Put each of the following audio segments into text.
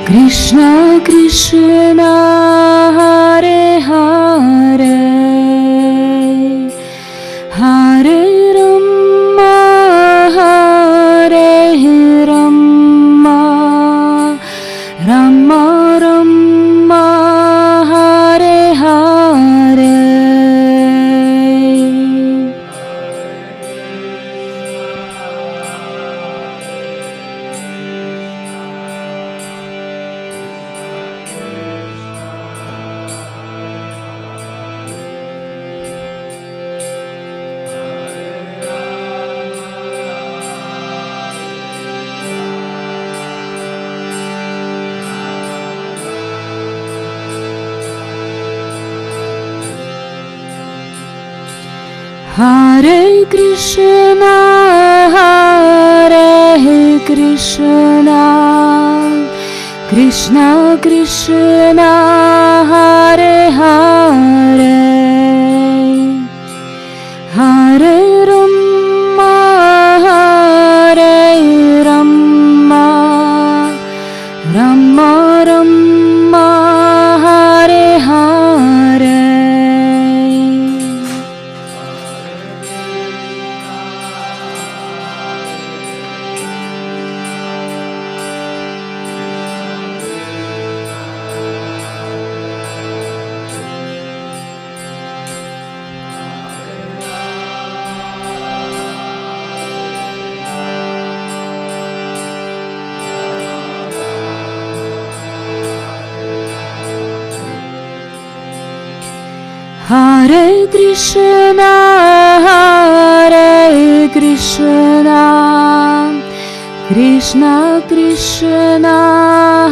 Krishna Krishna Hare Hare Hare Rama Hare Rama Rama Rama Hare Hare Hare Krishna Hare Krishna Krishna Krishna Hare Hare Hare Rama Hare Rama Rama Rama Hare Hare Hare Krishna Hare Krishna Krishna Krishna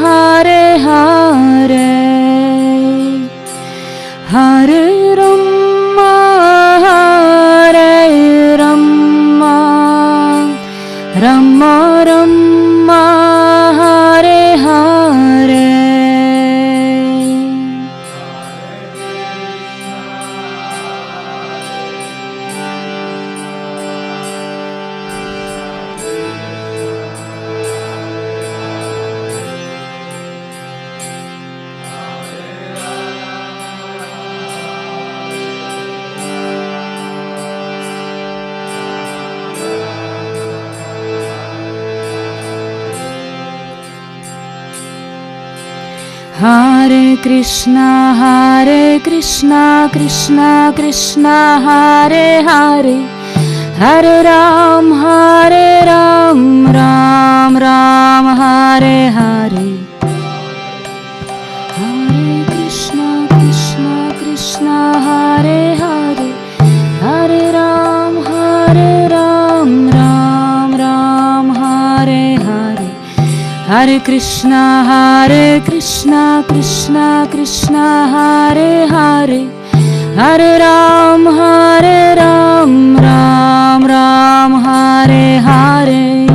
Hare Hare Hare Rama Hare Rama Rama Rama Hare Hare Hare Krishna Krishna Krishna Hare Hare Hare Ram Ram Ram Hare Hare Hare Krishna Krishna Hare Hare Hare Ram Ram Ram Hare Hare Hare Krishna Krishna Krishna Hare Hare Hare Ram Ram Ram Hare Hare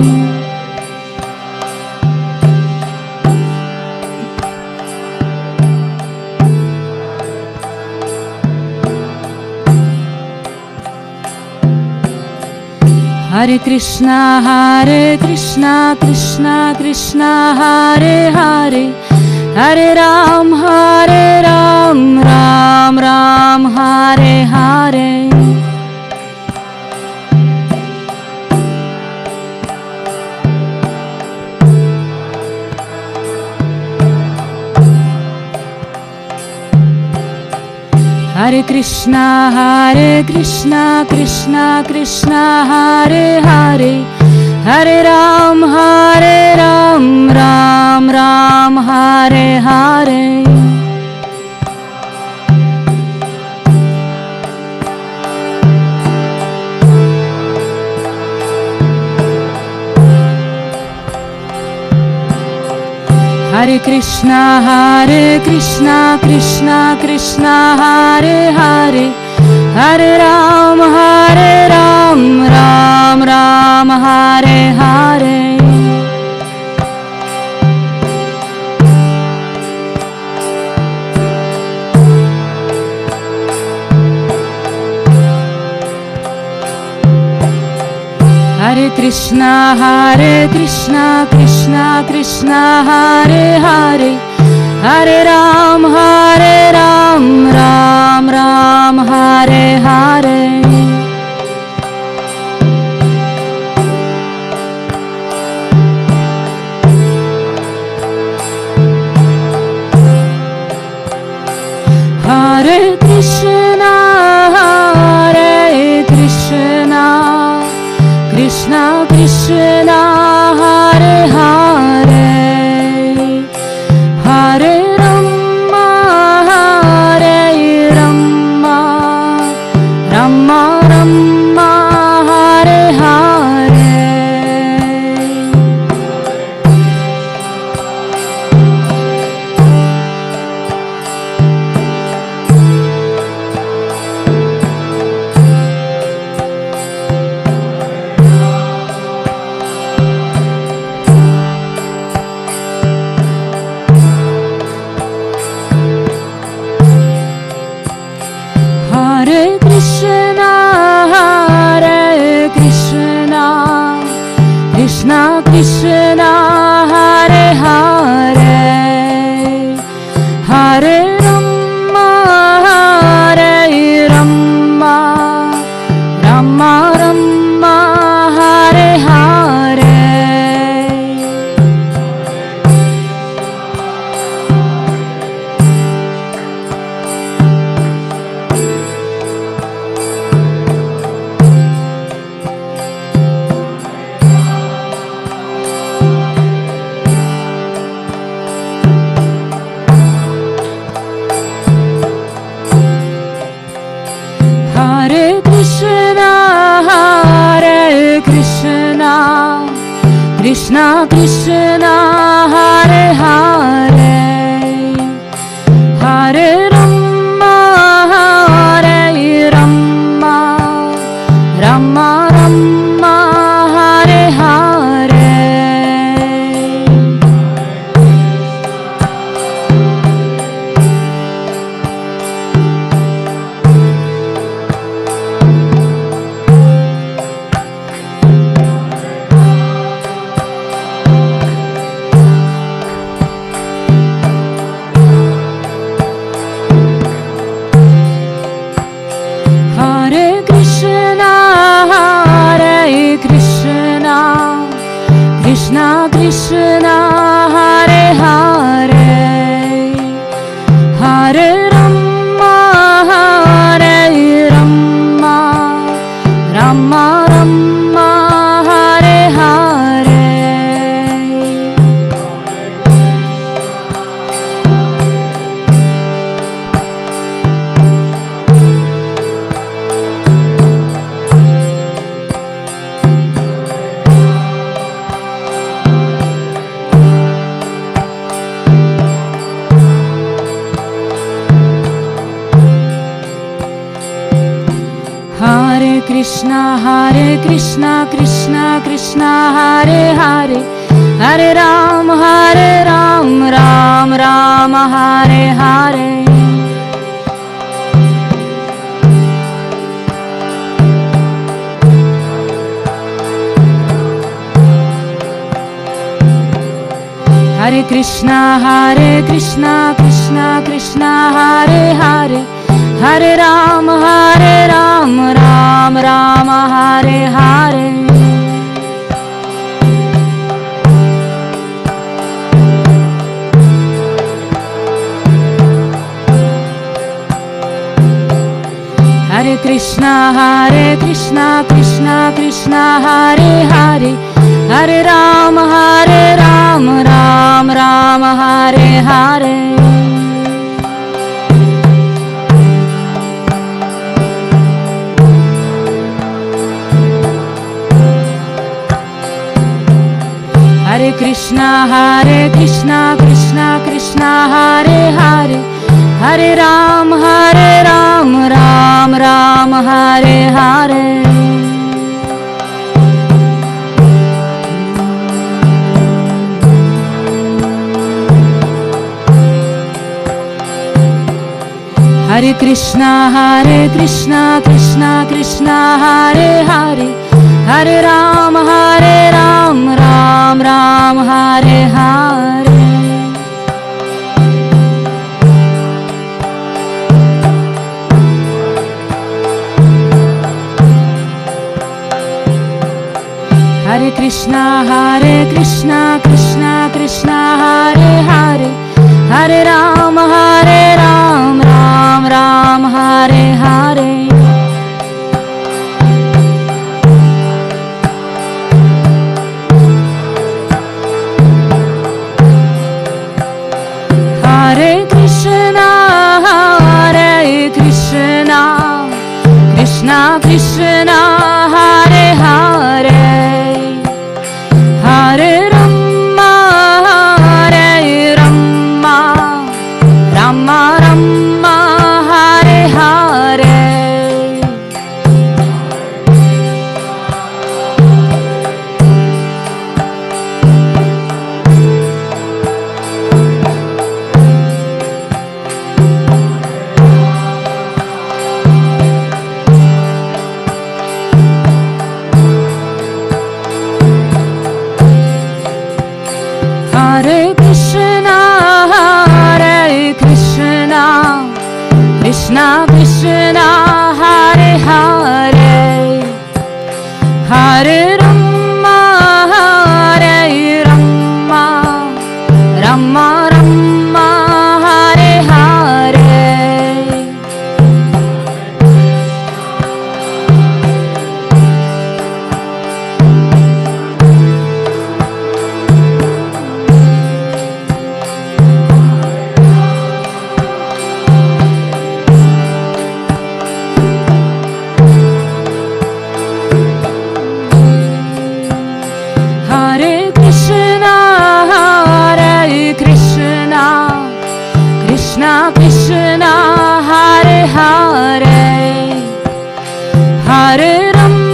Hare Krishna Krishna Krishna Hare Hare Hare Ram Ram Ram Hare Hare Hare Krishna Krishna Krishna Hare Hare Hare Ram Ram Ram Hare Hare Hare Krishna Krishna Krishna Hare Hare Hare Ram Ram Ram Hare Hare Hare Krishna, Hare Krishna, Krishna Krishna, Hare Hare, Hare Ram, Ram Ram, Hare Hare. Hare Krishna, Krishna Krishna, Hare Hare, Hare Rama, Rama Rama, Hare Hare. Hare Krishna, Krishna Krishna, Hare Hare, Hare Rama, Rama Rama, Hare Hare. Hare Krishna, Krishna Krishna, Hare Hare, Hare Rama, Rama Rama, Hare Hare. Hare Krishna, Krishna Krishna, Hare Hare, Hare Rama, Rama Rama, Hare Hare. Hare Krishna, Krishna Krishna, Hare Hare, Hare Ram, Ram Ram, Hare Hare. Hare Krishna, Krishna Krishna, Hare Hare, Hare Ram, Ram Ram, Hare Hare. Hare Krishna, Krishna Krishna, Hare Hare, Hare Ram, Ram Ram, Hare Hare. Hare Krishna, Krishna Krishna, Hare Hare, Hare Ram, Ram Ram, Hare Hare. Hare Krishna, Krishna Krishna, Hare Hare, Hare Rama, Ram Ram, Hare Hare. Hare Krishna, Krishna Krishna, Hare Hare. Hare Rama, Ram Ram, Hare Hare. Hare Krishna, Krishna Krishna, Hare Hare. Hare Rama, Rama Rama, Hare Hare. Hare Krishna, Krishna Krishna, Hare Hare. Hare Rama, Rama Rama,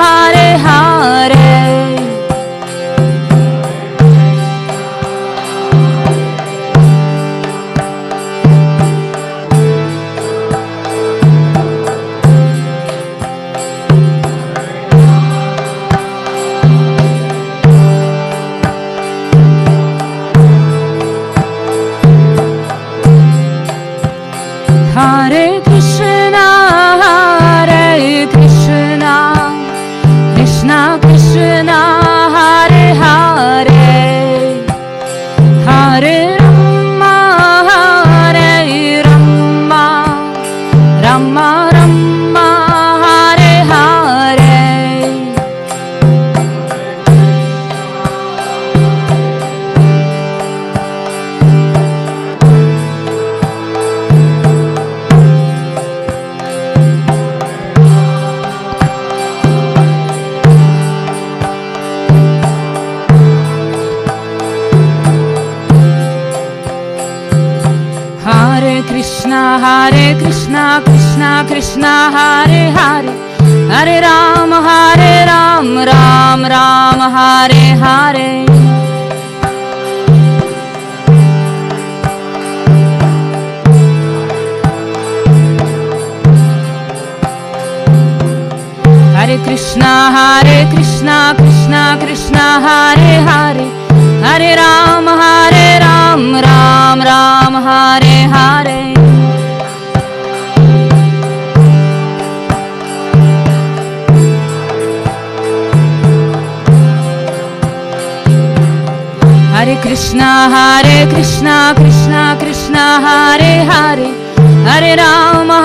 Hare Hare. Hare Krishna, Krishna Krishna, Hare Hare. Hare Rama, Rama Rama, Hare Hare. Hare Krishna, Krishna Krishna, Hare Hare. Hare Rama, Rama Rama, Hare Hare. Hare Krishna, Krishna Krishna, Hare Hare. Hare Rama, Ram Ram, Hare Hare. Hare Krishna, Krishna Krishna, Hare Hare. Hare Rama, Ram Ram, Hare Hare. Hare Krishna, Krishna Krishna, Hare Hare. Hare Rama,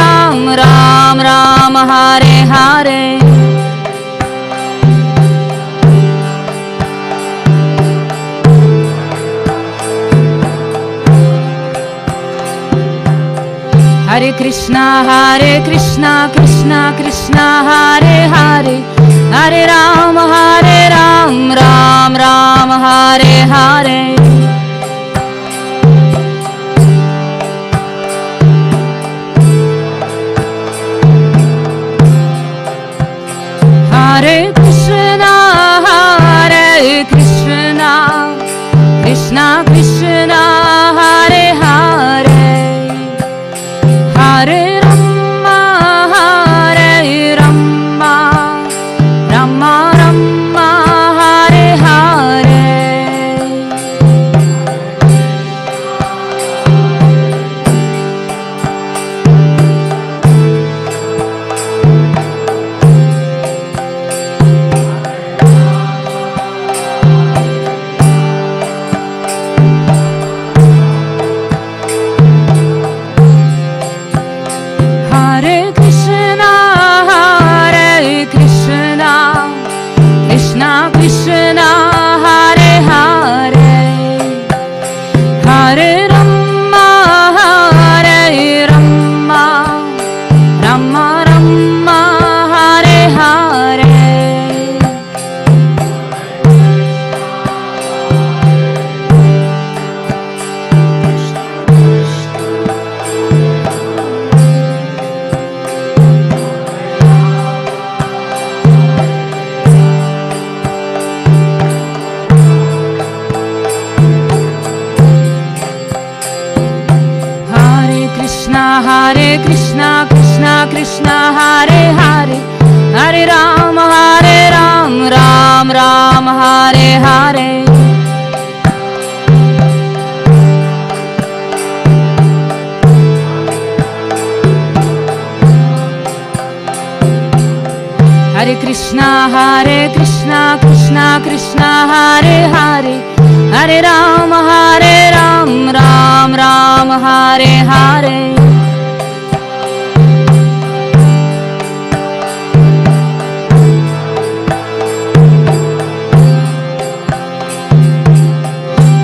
Ram Ram, Hare Hare. Hare Krishna, Krishna Krishna, Hare Hare. Hare Rama, Ram Ram, Hare Hare. Hare Krishna, Krishna Krishna, Hare Hare. Krishna, Hare Krishna, Krishna Krishna, Hare Hare, Hare Rama, Ram Ram, Hare Hare.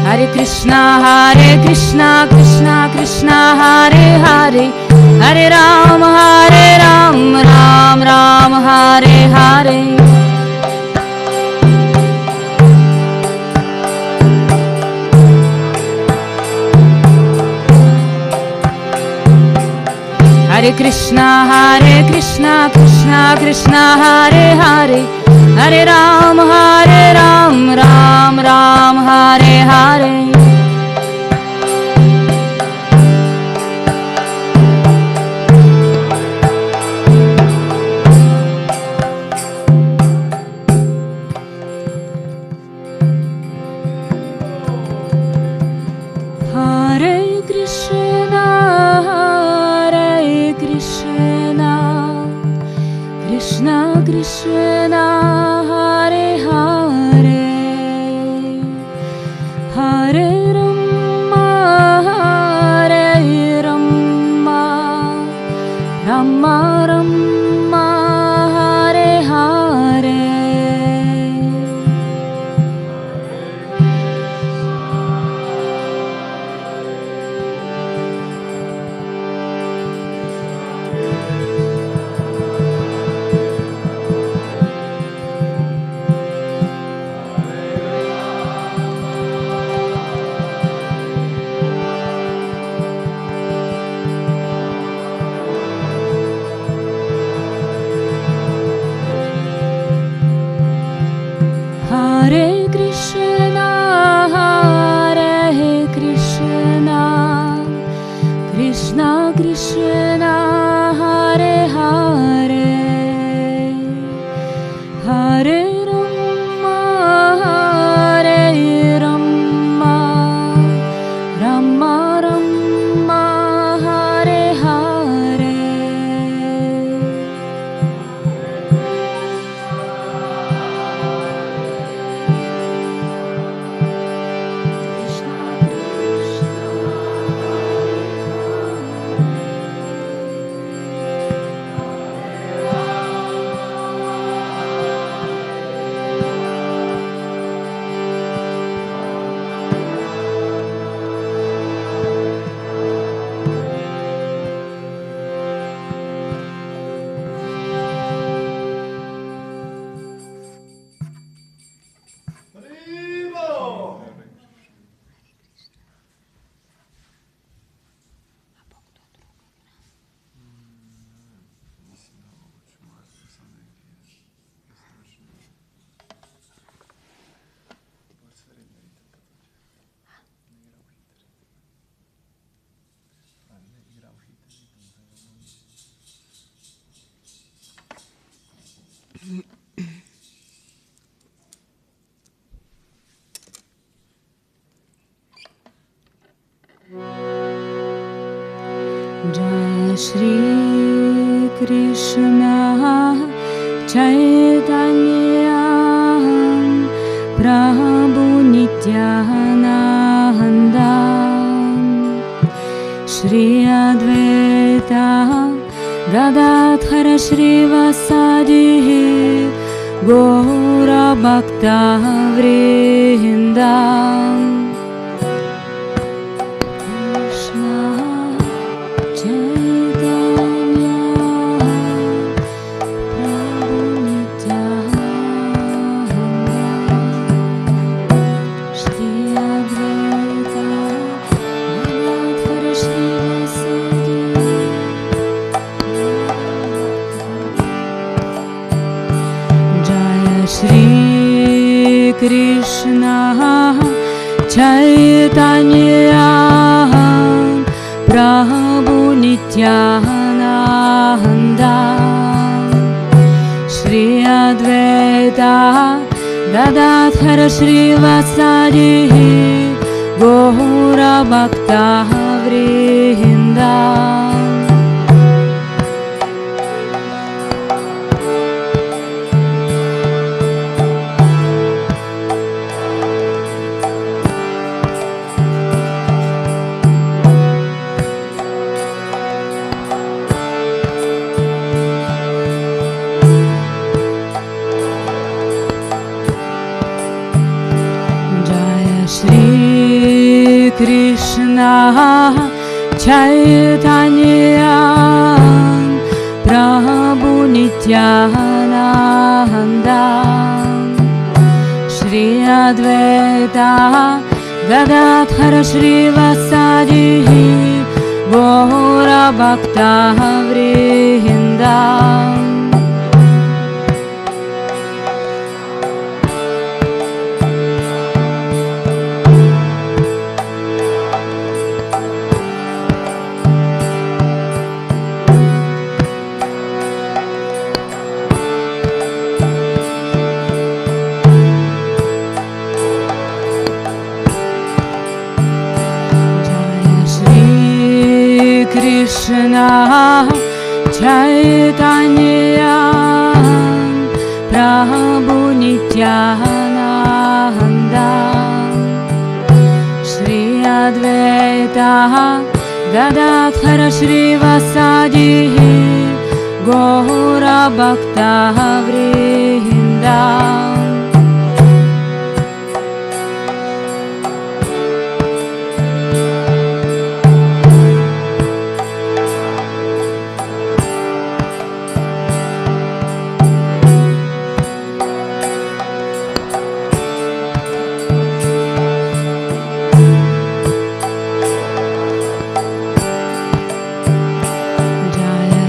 Hare Krishna, Krishna Krishna, Hare Hare, Hare Rama, Ram Ram, Hare Hare. Hare Krishna, Krishna Krishna, Hare Hare, Hare Rama, Ram Ram, Hare Hare. Krishna Krishna, Hare Hare, Hare Rama, Hare Rama, Rama Rama, Hare Hare. Hare Krishna, Hare Krishna, Krishna Krishna, Hare Hare, Hare Rama, Hare Rama, Rama Rama, Hare Hare. Jai Shri Krishna Chaitanya Prabhu Nityananda Shri Advaita Gadadhara Shrivasadi Gaura Bhakta Vrinda. Shri Krishna Chaitanya Prabhu Nityananda Shri Advaita Gadadhara Shrivasadi Gaura Bhakta Vrinda. Krishna Chaitanya Prabhu Nityananda Shri Advaita Gadadhara Shrivasadi Gaura Bhakta Vrinda Krishna Chaitanya Prabhu Nityananda Shri Advaita Gadadhara Shrivasadi Gaura Bhakta Vrinda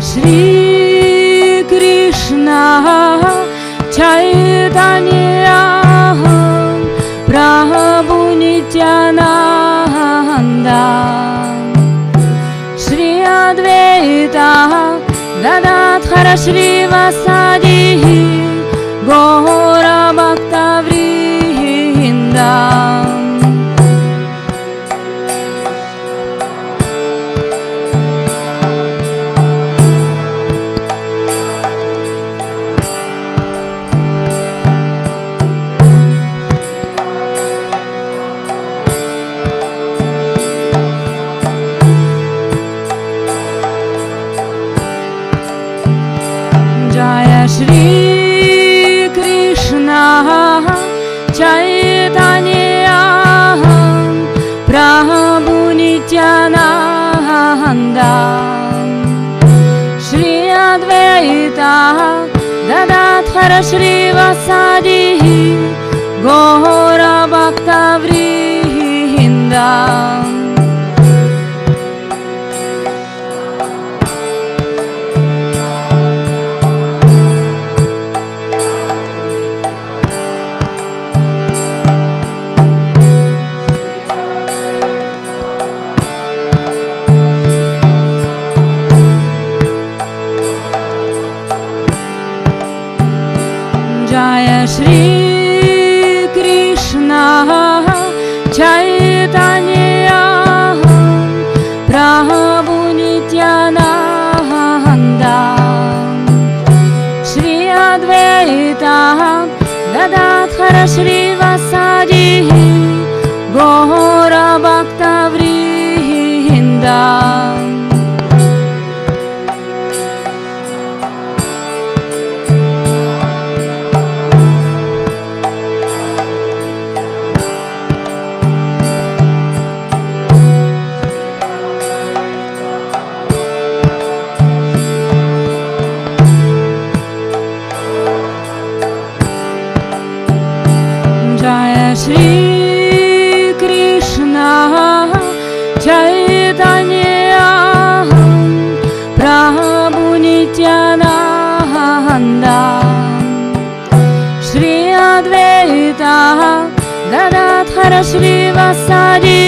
Shri Krishna Chaitanya Prabhu Nityananda Shri Advaita Gadadhara Shrivasadi Gaura Bhakta Vrinda Shri Krishna Chaitanya Prabhu Nityananda Shri Advaita Gadadhara Shrivasadi Gaura Bhakta Vrinda Shri Krishna Chaitanya Prabhu Nityananda Shri Advaita Gadadhara Shrivasadi Gaura Bhakta Vrinda Shri Krishna Chaitanya Prabhu Nityananda Shri Advaita Gadadhara Shrivasadi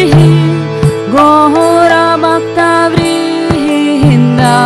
Gaura Bhakta Vrinda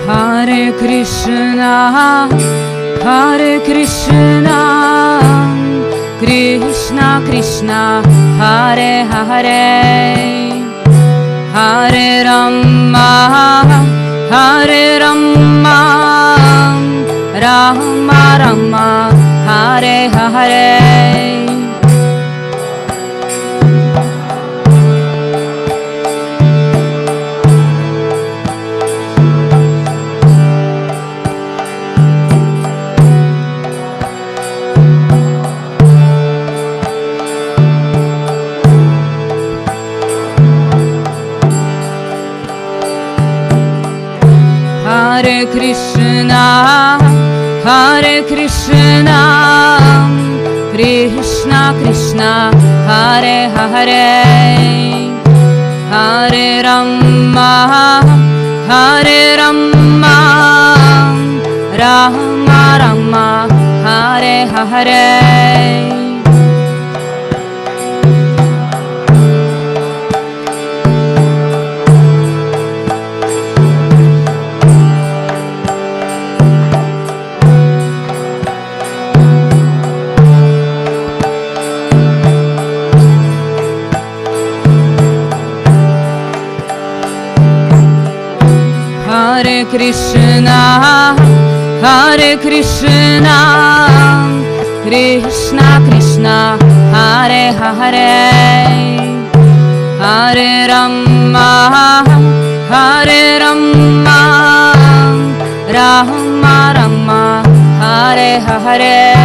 Hare Krishna Hare Krishna Krishna Krishna Hare Hare Hare Rama Hare Rama Rama Rama, Hare Hare. Hare Krishna, Hare Krishna, Krishna Krishna, Hare Hare, Hare Rama, Hare Rama, Rama Rama, Hare Hare. Hare Krishna, Hare Krishna, Krishna Krishna, Hare Hare, Hare Rama, Hare Rama, Rama Rama, Hare Hare.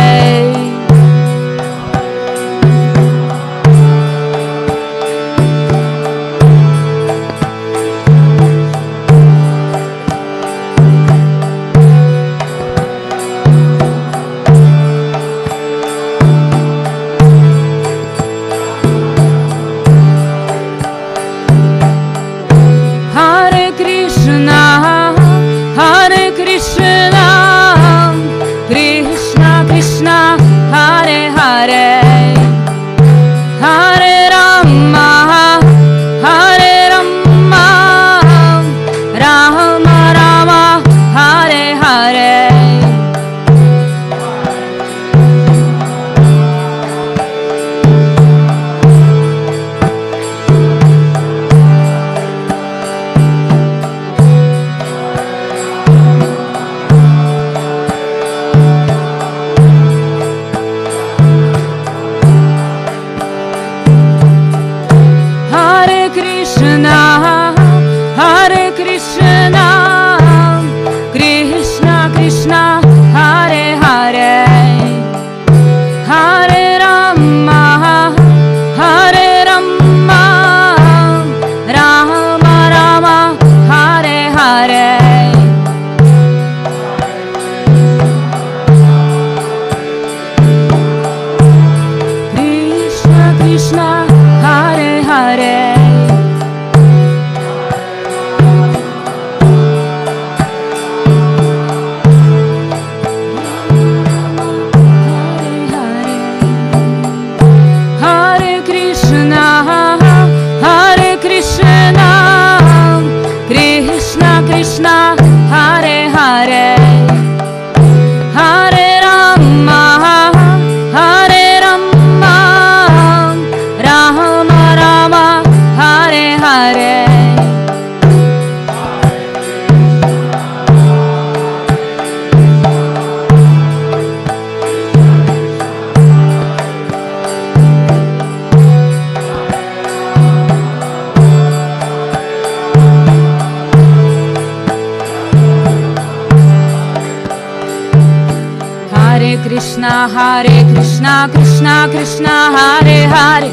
Hare Krishna, Krishna Krishna, Hare Hare,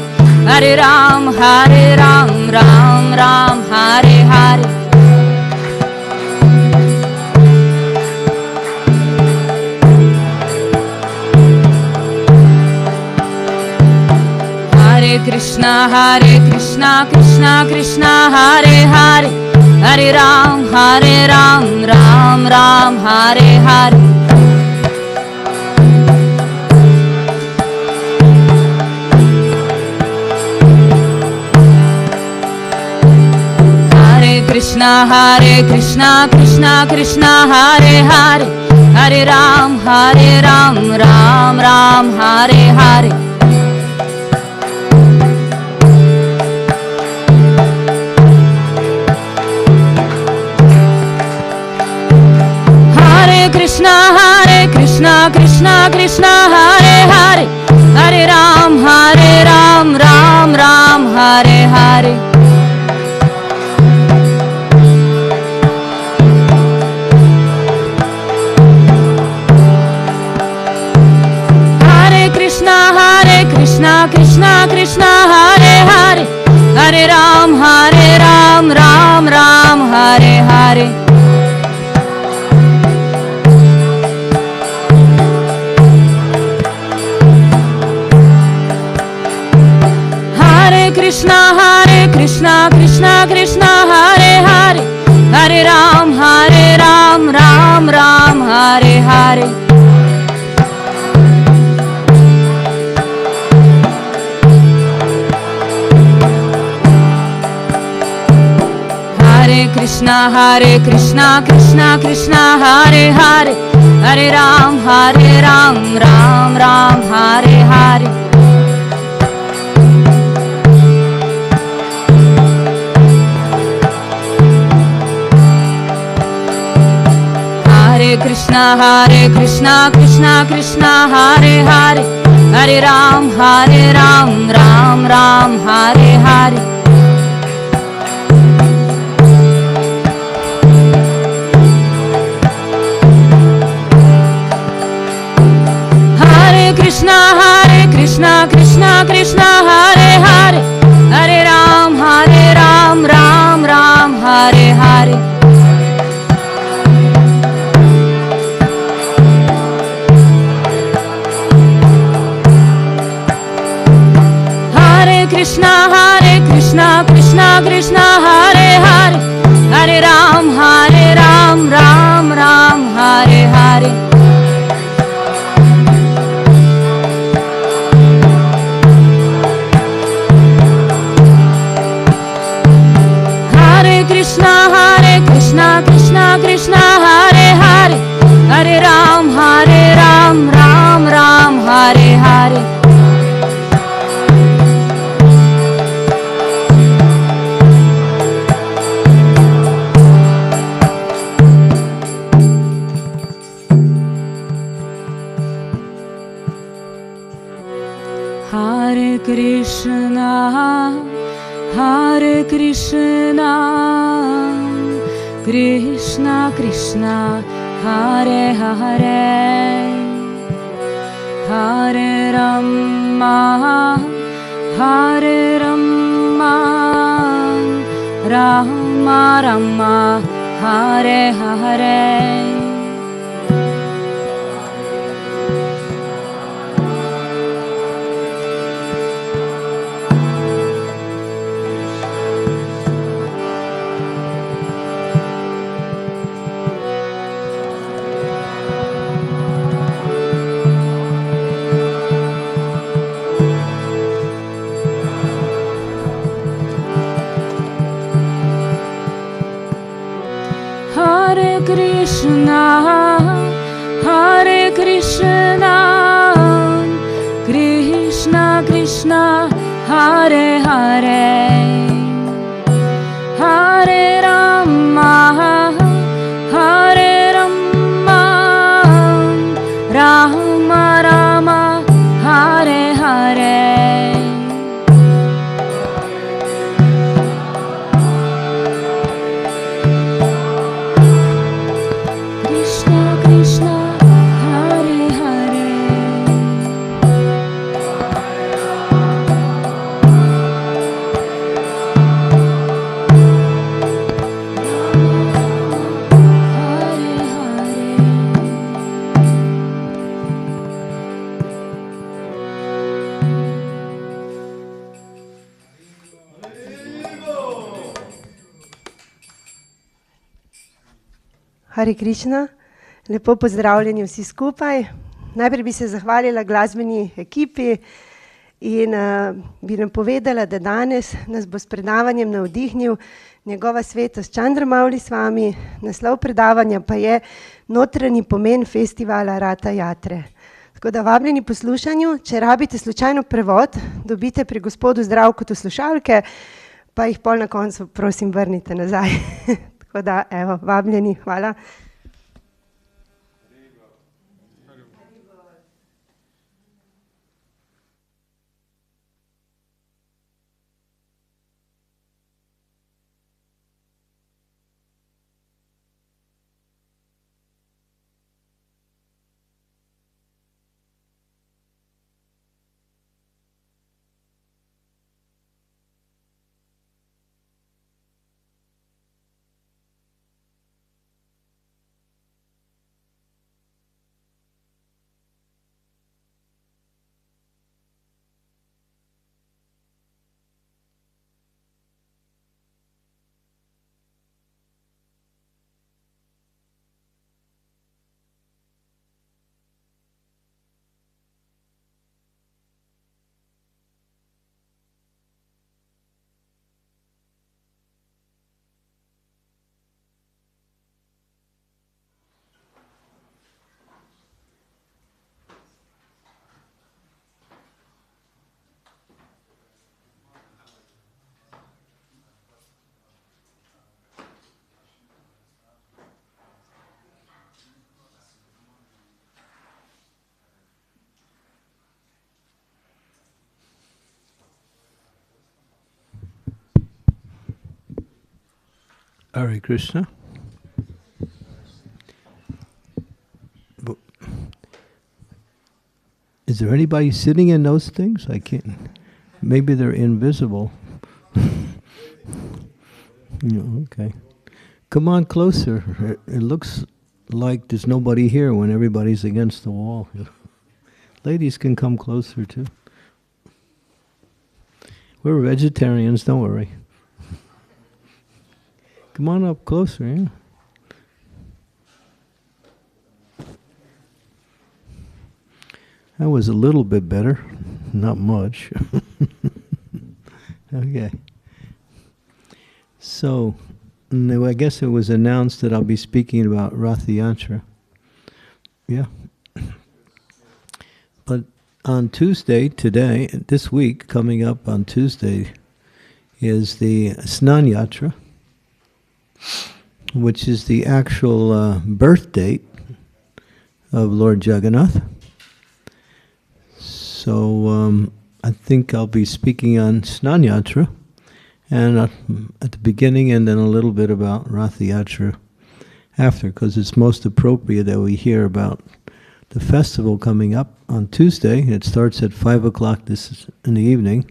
Hare Ram, Ram Ram, Hare Hare. Hare Krishna, Krishna Krishna, Hare Hare, Hare Ram, Ram Ram, Hare Hare. Krishna, Krishna Krishna, Hare Hare, Hare Ram, Ram Ram, Hare Hare. Hare Krishna, Krishna Krishna Hare Hare, Hare Ram, Ram Ram, Hare Hare. Hare Krishna Krishna Krishna Hare Hare, Hare Ram, Ram Ram, Hare Hare. Hare Krishna Krishna Krishna Hare Hare, Hare Ram, Ram Ram, Hare Hare. Hare Krishna Krishna Krishna Hare Hare, Hare Ram, Ram Ram, Hare Hare. Hare Krishna Krishna Krishna Hare Hare, Hare Ram, Ram Ram, Hare Hare. Hare Krishna Krishna Krishna Hare Hare, Hare Ram, Ram Ram, Hare Hare. Hare Krishna Krishna Krishna Hare Hare, Hare Ram, Ram Ram, Hare Hare. Hare Krishna Krishna Hare Hare, Hare Ram, Ram Ram, Hare Hare. Hare Krishna Krishna Krishna Hare Hare, Hare Rama Rama Rama, Hare Hare. Hare Krishna Krishna Krishna Hare Hare, Hare Rama Rama Rama, Hare Hare. Krishna Hare Hare. Hare Krišna, lepo pozdravljeni vsi skupaj. Najprej bi se zahvalila glasbeni ekipi in bi nam povedala, da danes nas bo s predavanjem navdihnil njegova svetost Čandramauli s vami. Naslov predavanja pa je Notranji pomen festivala Rata Jatre. Tako da vabljeni poslušanju, če rabite slučajno prevod, dobite pri gospodu Zdravkotu slušalke, pa jih pol na koncu prosim vrnite nazaj. Tako da, evo, vabljeni, hvala. Hare Krishna. Is there anybody sitting in those things? I can't. Maybe they're invisible. Okay. Come on closer. It looks like there's nobody here when everybody's against the wall. Ladies can come closer too. We're vegetarians, don't worry. Come on up closer, yeah. That was a little bit better, not much. Okay. So, I guess it was announced that I'll be speaking about Rath Yatra. Yeah. But on Tuesday, today, this week, coming up on Tuesday, is the Snan Yatra, which is the actual birth date of Lord Jagannath. So I think I'll be speaking on Snan Yatra, and at the beginning, and then a little bit about Rath Yatra after, because it's most appropriate that we hear about the festival coming up on Tuesday. It starts at 5 o'clock this in the evening,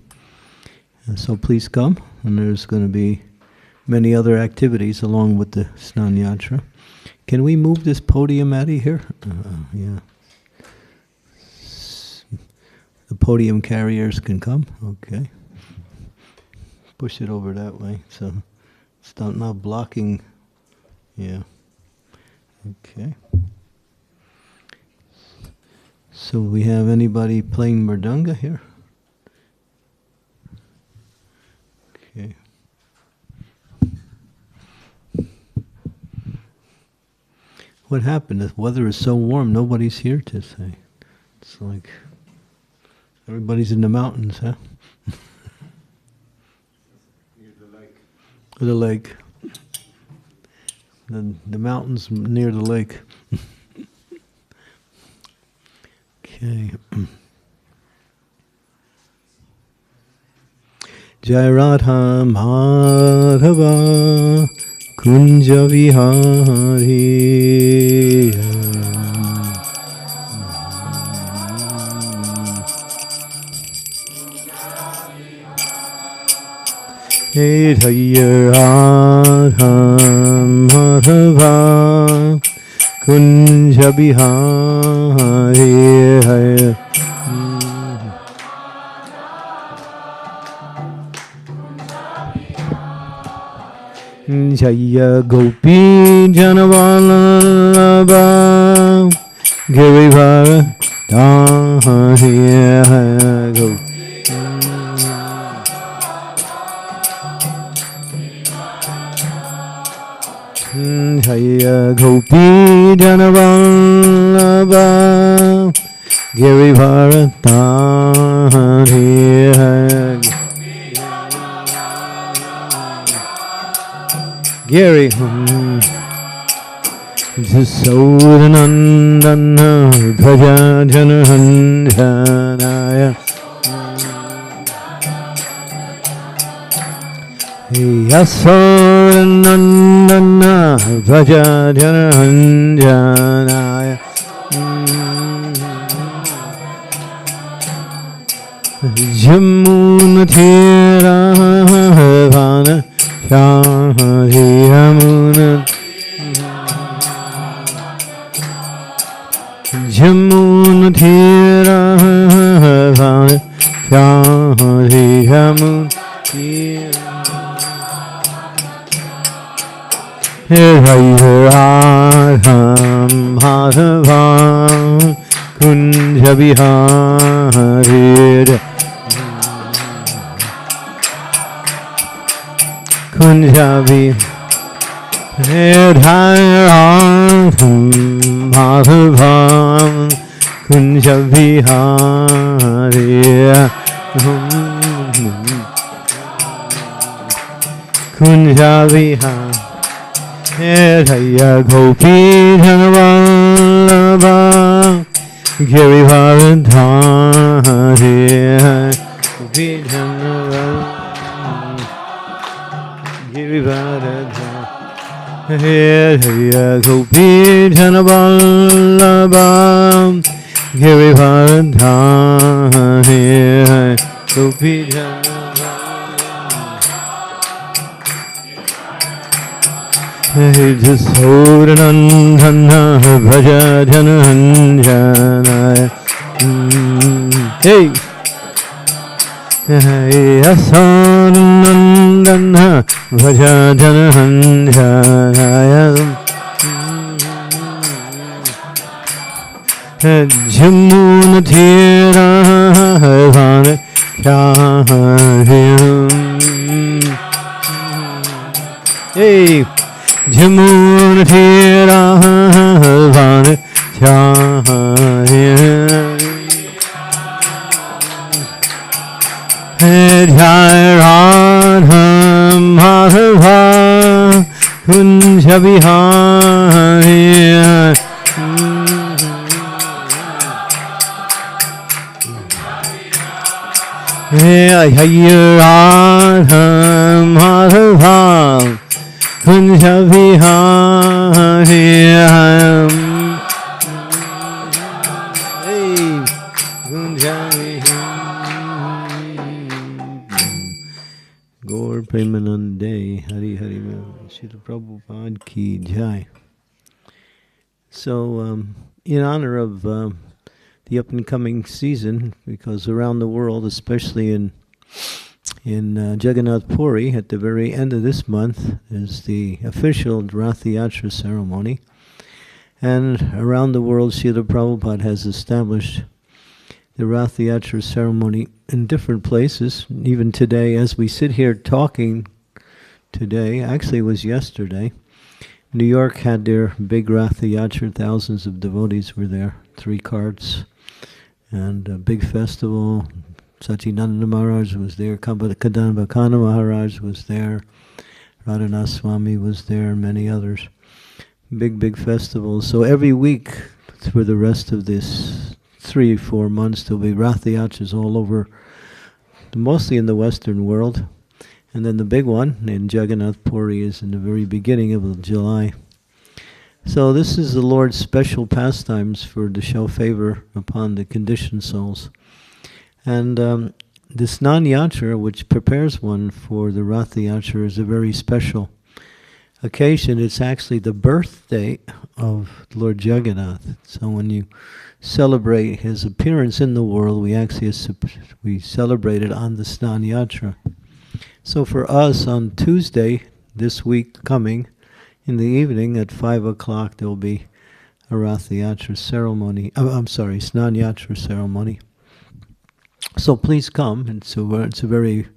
and so please come. And there's going to be many other activities along with the Snan Yatra. Can we move this podium out of here? Yeah. The podium carriers can come. Okay. Push it over that way so it's not blocking. Yeah. Okay. So we have anybody playing mridanga here? Okay. What happened? The weather is so warm, nobody's here to say. It's like everybody's in the mountains, huh? Near the lake. The lake. The mountains near the lake. Okay. Jai Radha Madhava Kunja Vihari. Hey Jai Radha Madhava Kunja Vihari. Jaya Gopi Janavallabha Girivara Dahya Gopi Jaya Gopi Janavallabha Girivara Dahya Giri Jasodanandana Bhaja Janahanjanaya Yasodanandana Bhaja Janahanjanaya Jamunatira Vana Shahari Yamuna Jamuna Thira Vana Shahari Yamuna Radham Madhava Kunja Vihari Kunjabi Radham Madhava Kunja Vihari Kunja Vihari Jaya Gopi Janavallabha Girivara Dahya Gopi Janavallabha Girivara Dahya Hare Gopi Janaballabha Girivardhan Hare Gopi Hare Jasodanandana Bhaja Jananjana Hey Asanandana Bhaja Jananjana Jamuna Thira Vane Kyahim Hey Jamuna Thira Vane Kyahim Hey Radha Madhava Kunja Vihari Radha Madhava Kunja Vihari Kunja Gaur Premanande Hari Hari Srila Prabhupada Ki Jai. So, in honor of the up and coming season, because around the world, especially in Jagannath Puri, at the very end of this month is the official Rath Yatra ceremony, and around the world, Srila Prabhupada has established the Rath Yatra ceremony in different places. Even today, as we sit here talking today, actually it was yesterday, New York had their big Rath Yatra. Thousands of devotees were there, 3 carts, and a big festival. Sachinanda Maharaj was there, Kadambakana Maharaj was there, Radhanath Swami was there, and many others. Big festival. So every week for the rest of this 3-4 months there'll be Rath Yatras all over, mostly in the Western world. And then the big one in Jagannath Puri is in the very beginning of July. So this is the Lord's special pastimes for to show favor upon the conditioned souls. And the Snan Yatra, which prepares one for the Rath Yatra, is a very special occasion. It's actually the birthday of Lord Jagannath. So when you celebrate his appearance in the world, we celebrate it on the Snan Yatra. So for us, on Tuesday, this week coming, in the evening at 5 o'clock, there will be a Rath Yatra ceremony. Snan Yatra ceremony. So please come. It's a very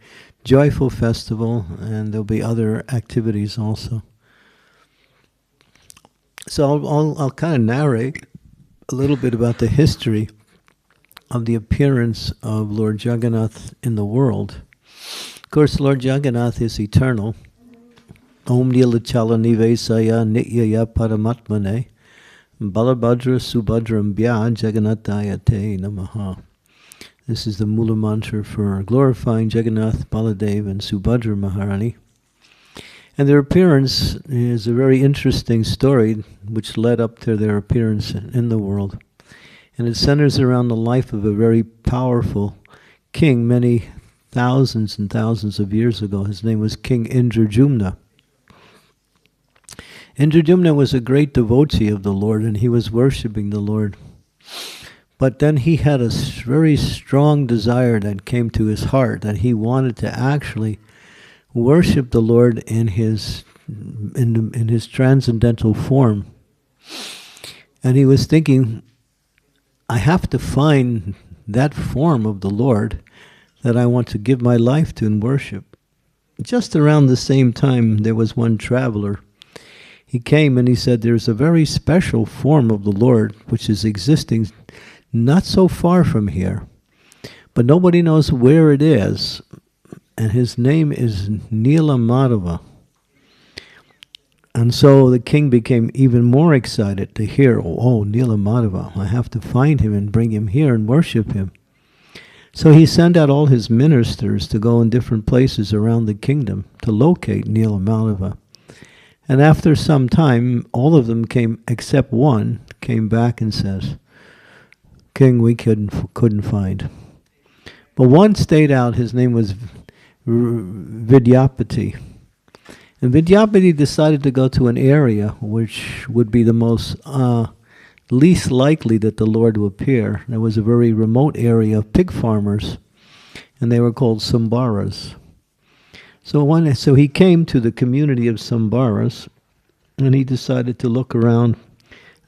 joyful festival, and there'll be other activities also. So I'll kind of narrate a little bit about the history of the appearance of Lord Jagannath in the world. Of course, Lord Jagannath is eternal. Om Nilachala Nivesaya Nityaya Paramatmane Balabhadra Subhadram Bhya Jagannathaya Te Namaha. This is the Mula mantra for glorifying Jagannath, Baladev, and Subhadra Maharani. And their appearance is a very interesting story which led up to their appearance in the world. And it centers around the life of a very powerful king many thousands and thousands of years ago. His name was King Indrajumna. Indrajumna was a great devotee of the Lord, and he was worshipping the Lord. But then he had a very strong desire that came to his heart, that he wanted to actually worship the Lord in his transcendental form. And he was thinking, I have to find that form of the Lord that I want to give my life to and worship. Just around the same time, there was one traveler. He came and he said, there's a very special form of the Lord which is existing not so far from here, but nobody knows where it is. And his name is Nila Madhava. And so the king became even more excited to hear, oh, Nila Madhava, I have to find him and bring him here and worship him. So he sent out all his ministers to go in different places around the kingdom to locate Nila Madhava. And after some time, all of them came, except one, came back and says, King, we couldn't find. But one stayed out. His name was Vidyapati. And Vidyapati decided to go to an area which would be the most least likely that the Lord would appear. There was a very remote area of pig farmers, and they were called Sambaras. So he came to the community of Sambaras, and he decided to look around.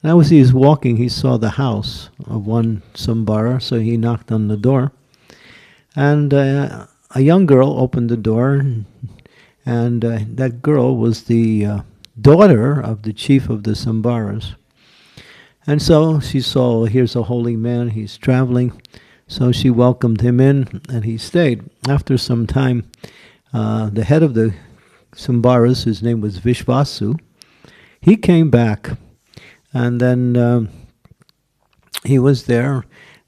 And as he was walking, he saw the house of one Sambara, so he knocked on the door. And a young girl opened the door, and that girl was the daughter of the chief of the Sambaras. And so she saw, here's a holy man, he's traveling. So she welcomed him in, and he stayed. After some time, the head of the Sambaras, his name was Vishvasu, he came back, and then he was there,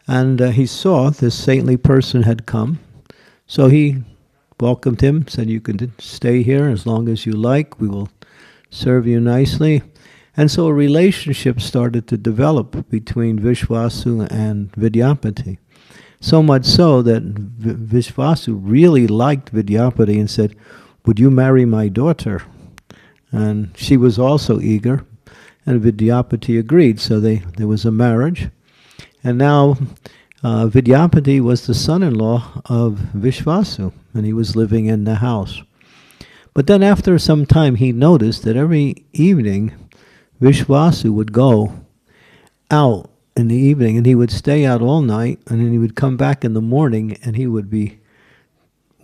and he saw this saintly person had come. So he welcomed him, said, you can stay here as long as you like, we will serve you nicely. And so a relationship started to develop between Vishvasu and Vidyapati. So much so that Vishvasu really liked Vidyapati and said, would you marry my daughter? And she was also eager, and Vidyapati agreed. So there was a marriage. And now Vidyapati was the son-in-law of Vishvasu, and he was living in the house. But then after some time he noticed that every evening Vishvasu would go out in the evening, and he would stay out all night, and then he would come back in the morning, and he would be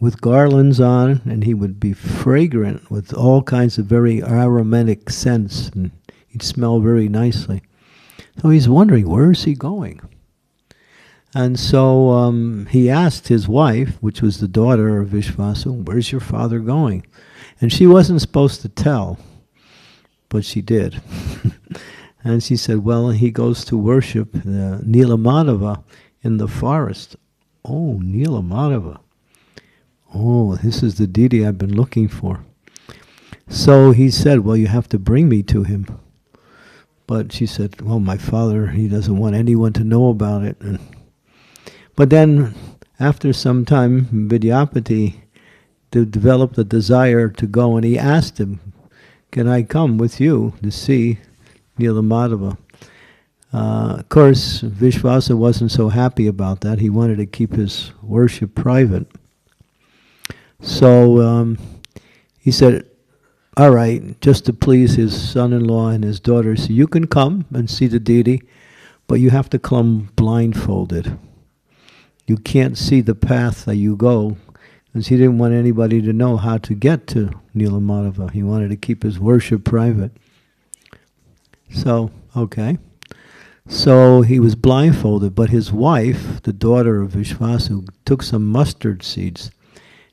with garlands on, and he would be fragrant with all kinds of very aromatic scents, and he'd smell very nicely. So he's wondering, where is he going? And so he asked his wife, which was the daughter of Vishvasu, where's your father going? And she wasn't supposed to tell, but she did. And she said, well, he goes to worship Nilamadava in the forest. Oh, Nilamadava. Oh, this is the deity I've been looking for. So he said, well, you have to bring me to him. But she said, well, my father, he doesn't want anyone to know about it. But then, after some time, Vidyapati developed a desire to go, and he asked him, can I come with you to see Nilamadava? Of course, Vishvasa wasn't so happy about that. He wanted to keep his worship private. So he said, all right, just to please his son-in-law and his daughter, so you can come and see the deity, but you have to come blindfolded. You can't see the path that you go, because he didn't want anybody to know how to get to Nilamadava. He wanted to keep his worship private. So, okay. So he was blindfolded, but his wife, the daughter of Vishvasu, took some mustard seeds,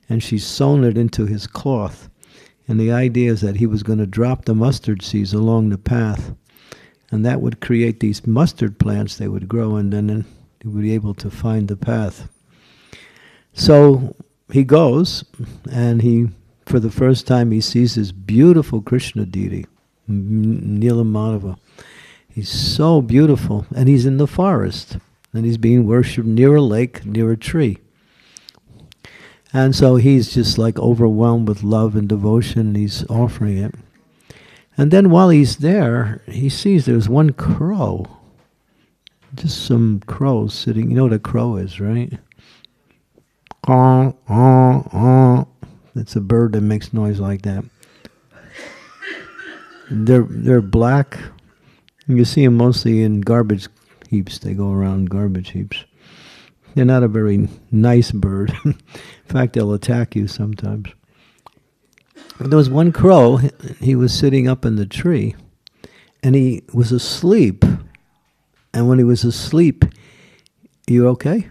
and she sewn it into his cloth. And the idea is that he was going to drop the mustard seeds along the path, and that would create these mustard plants. They would grow, and then he would be able to find the path. So he goes, and for the first time, he sees this beautiful Krishna deity, Nilamadava. He's so beautiful, and he's in the forest, and he's being worshipped near a lake, near a tree. And so he's just like overwhelmed with love and devotion, and he's offering it. And then while he's there, he sees there's one crow, just some crows sitting. You know what a crow is, right? It's a bird that makes noise like that. They're black. You see them mostly in garbage heaps. They go around garbage heaps. They're not a very nice bird. In fact, they'll attack you sometimes. But there was one crow. He was sitting up in the tree, and he was asleep. And when he was asleep, you okay?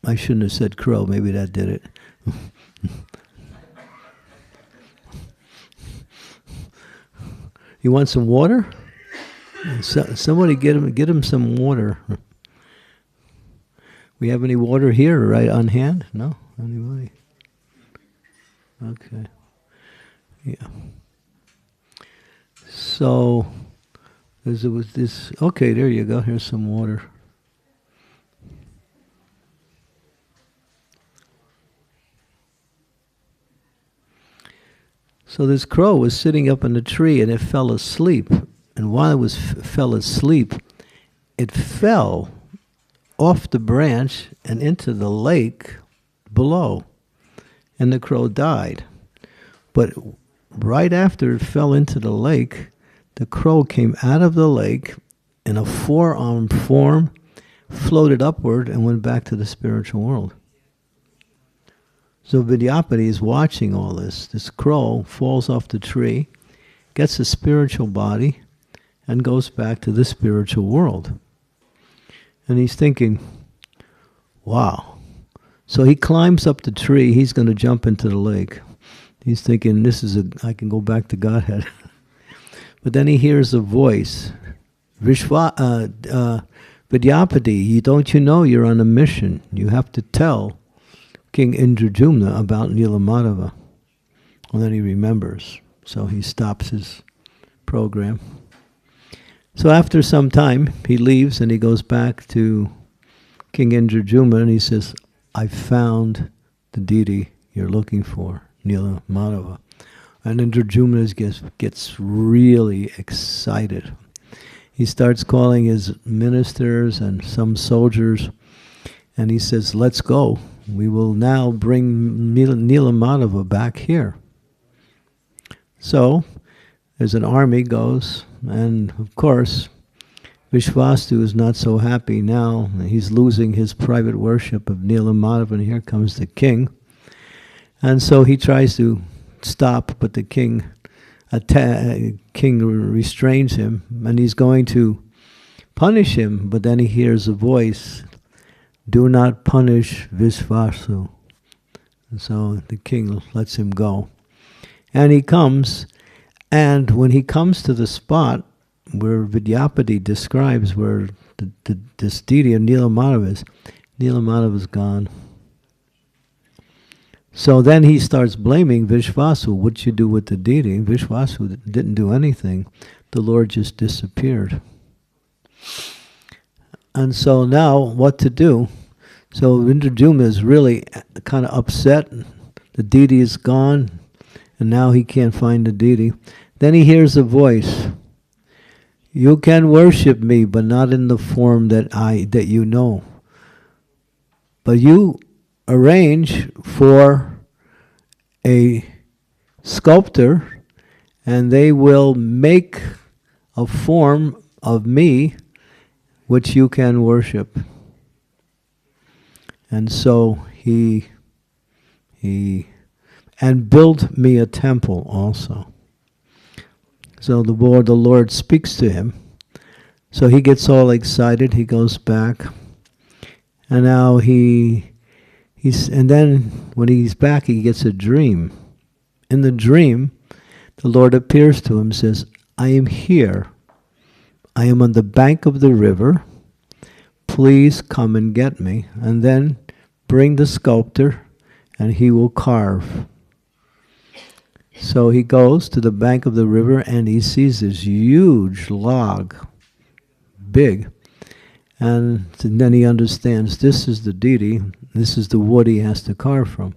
I shouldn't have said crow. Maybe that did it. You want some water? Somebody get him some water. We have any water here right on hand? No? Anybody? Okay. Yeah. So there was this. Okay, there you go. Here's some water. So this crow was sitting up in the tree, and it fell asleep. And while it fell asleep, it fell off the branch and into the lake below, and the crow died. But right after it fell into the lake, the crow came out of the lake in a four-armed form, floated upward, and went back to the spiritual world. So Vidyapati is watching all this. This crow falls off the tree, gets a spiritual body, and goes back to the spiritual world. And he's thinking, wow. So he climbs up the tree. He's going to jump into the lake. He's thinking, I can go back to Godhead. But then he hears a voice. Vidyapati, don't you know you're on a mission? You have to tell King Indrajumna about Nilamadava. And then he remembers. So he stops his program. So after some time, he leaves and he goes back to King Indrajumna and he says, I found the deity you're looking for, Nilamadava. And Indrajumna gets really excited. He starts calling his ministers and some soldiers, and he says, let's go. We will now bring Nilamadava back here. So, as an army goes, and of course, Vishvastu is not so happy now. He's losing his private worship of Nilamadava, and here comes the king. And so he tries to stop, but the king restrains him, and he's going to punish him, but then he hears a voice, do not punish Vishvasu. And so the king lets him go. And he comes, and when he comes to the spot where Vidyapati describes where this deity of Nilamadava is, Nilamadava is gone. So then he starts blaming Vishvasu. What'd you do with the deity? Vishvasu didn't do anything. The Lord just disappeared. And so now, what to do? So Indrajumna is really kind of upset. The deity is gone, and now he can't find the deity. Then he hears a voice. You can worship me, but not in the form that you know. But you arrange for a sculptor, and they will make a form of me which you can worship. And so he built me a temple also. So the Lord speaks to him. So he gets all excited. He goes back, and now and then when he's back, he gets a dream. In the dream, the Lord appears to him and says, I am here. I am on the bank of the river. Please come and get me. And then bring the sculptor, and he will carve. So he goes to the bank of the river, and he sees this huge log, big. And then he understands this is the deity, this is the wood he has to carve from.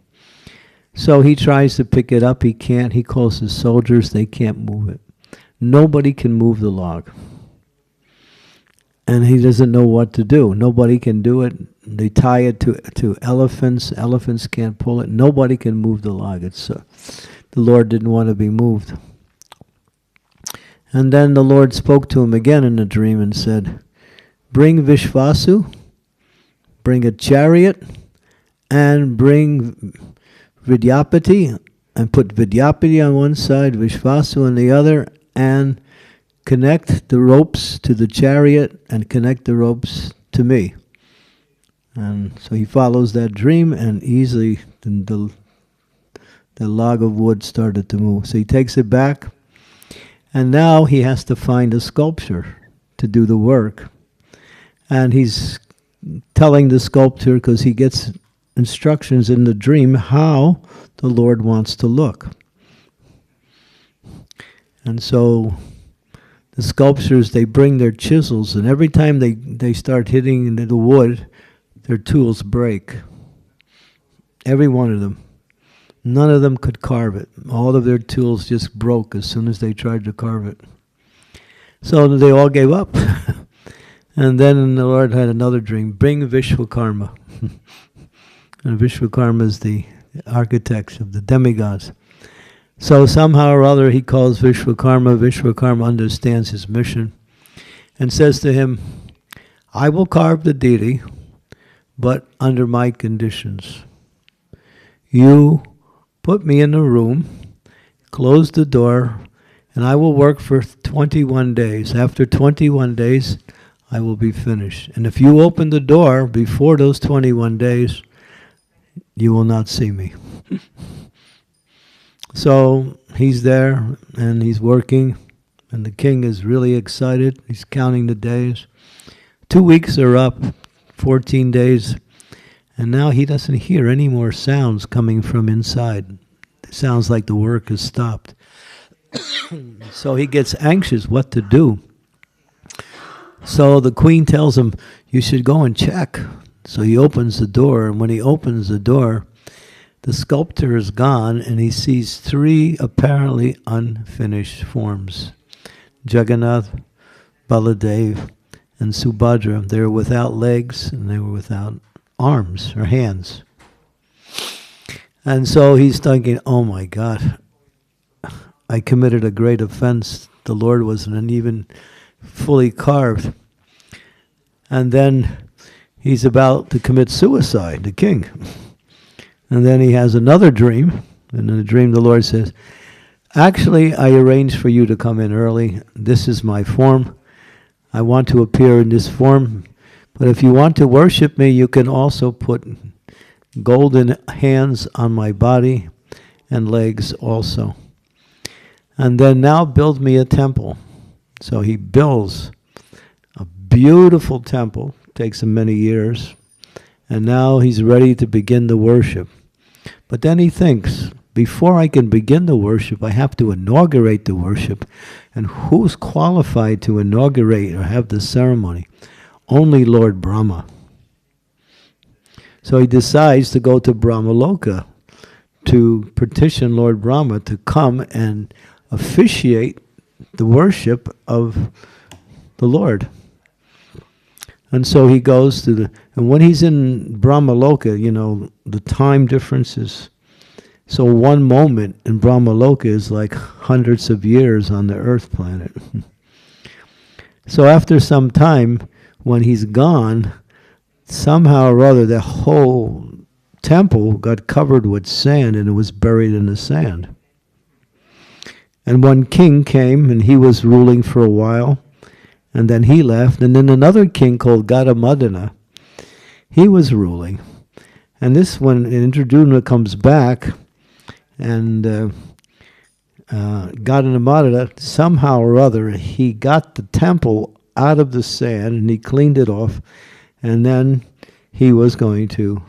So he tries to pick it up, he can't. He calls his soldiers, they can't move it. Nobody can move the log. And he doesn't know what to do. Nobody can do it. They tie it to elephants. Elephants can't pull it. Nobody can move the log. The Lord didn't want to be moved. And then the Lord spoke to him again in a dream and said, bring Vishvasu, bring a chariot, and bring Vidyapati, and put Vidyapati on one side, Vishvasu on the other, and connect the ropes to the chariot and connect the ropes to me. And so he follows that dream, and easily the log of wood started to move. So he takes it back, and now he has to find a sculptor to do the work. And he's telling the sculptor, because he gets instructions in the dream how the Lord wants to look. And so the sculptors, they bring their chisels, and every time they start hitting into the wood, their tools break. Every one of them. None of them could carve it. All of their tools just broke as soon as they tried to carve it. So they all gave up. And then the Lord had another dream. Bring Vishwakarma. And Vishwakarma is the architect of the demigods. So somehow or other he calls Vishwakarma. Vishwakarma understands his mission and says to him, I will carve the deity, but under my conditions. You put me in a room, close the door, and I will work for 21 days. After 21 days, I will be finished. And if you open the door before those 21 days, you will not see me. So he's there, and he's working, and the king is really excited. He's counting the days. 2 weeks are up, 14 days, and now he doesn't hear any more sounds coming from inside. It sounds like the work has stopped. So he gets anxious what to do. So the queen tells him, you should go and check. So he opens the door, and when he opens the door, the sculptor is gone, and he sees 3 apparently unfinished forms. Jagannath, Baladev, and Subhadra. They were without legs, and they were without arms or hands. And so he's thinking, oh my God, I committed a great offense. The Lord wasn't even fully carved. And then he's about to commit suicide, the king. And then he has another dream. And in the dream the Lord says, actually, I arranged for you to come in early. This is my form. I want to appear in this form. But if you want to worship me, you can also put golden hands on my body and legs also. And then now build me a temple. So he builds a beautiful temple. Takes him many years. And now he's ready to begin the worship. But then he thinks, before I can begin the worship, I have to inaugurate the worship. And who's qualified to inaugurate or have the ceremony? Only Lord Brahma. So he decides to go to Brahmaloka to petition Lord Brahma to come and officiate the worship of the Lord. And so he goes to and when he's in Brahmaloka, you know, the time differences. So one moment in Brahmaloka is like hundreds of years on the earth planet. So after some time, when he's gone, somehow or other the whole temple got covered with sand and it was buried in the sand. And one king came and he was ruling for a while. And then he left, and then another king called Gadamadana, he was ruling. And this, when Indradumna comes back, and Gadamadana, somehow or other, he got the temple out of the sand, and he cleaned it off, and then he was going to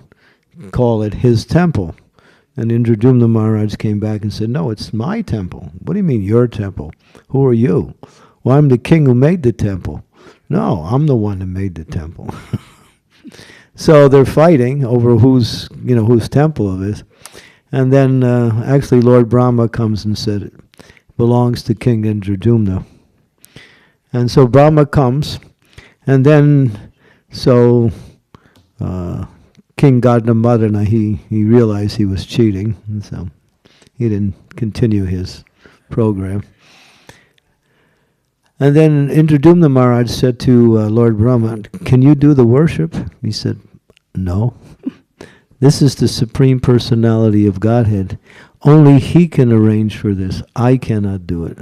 call it his temple. And Indradumna Maharaj came back and said, no, it's my temple. What do you mean your temple? Who are you? Well, I'm the king who made the temple. No, I'm the one who made the temple. So they're fighting over whose temple it is. And then actually Lord Brahma comes and said it belongs to King Indradumna. And so Brahma comes, and then so King Gadamadana, he realized he was cheating, and so he didn't continue his program. And then Indradumna Maharaj said to Lord Brahma, can you do the worship? He said, no. This is the Supreme Personality of Godhead. Only He can arrange for this. I cannot do it.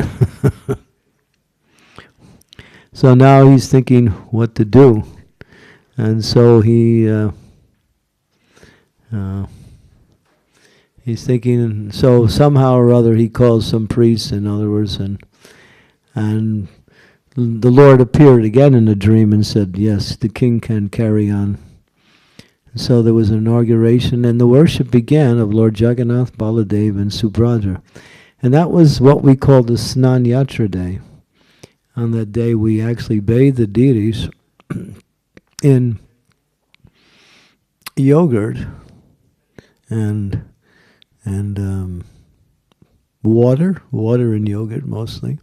So now he's thinking what to do. And so he's thinking, so somehow or other he calls some priests, in other words, and the Lord appeared again in a dream and said, yes, the king can carry on. And so there was an inauguration, and the worship began of Lord Jagannath, Baladev, and Subhadra. And that was what we call the Snan Yatra day. On that day we actually bathed the deities in yogurt and water and yogurt mostly.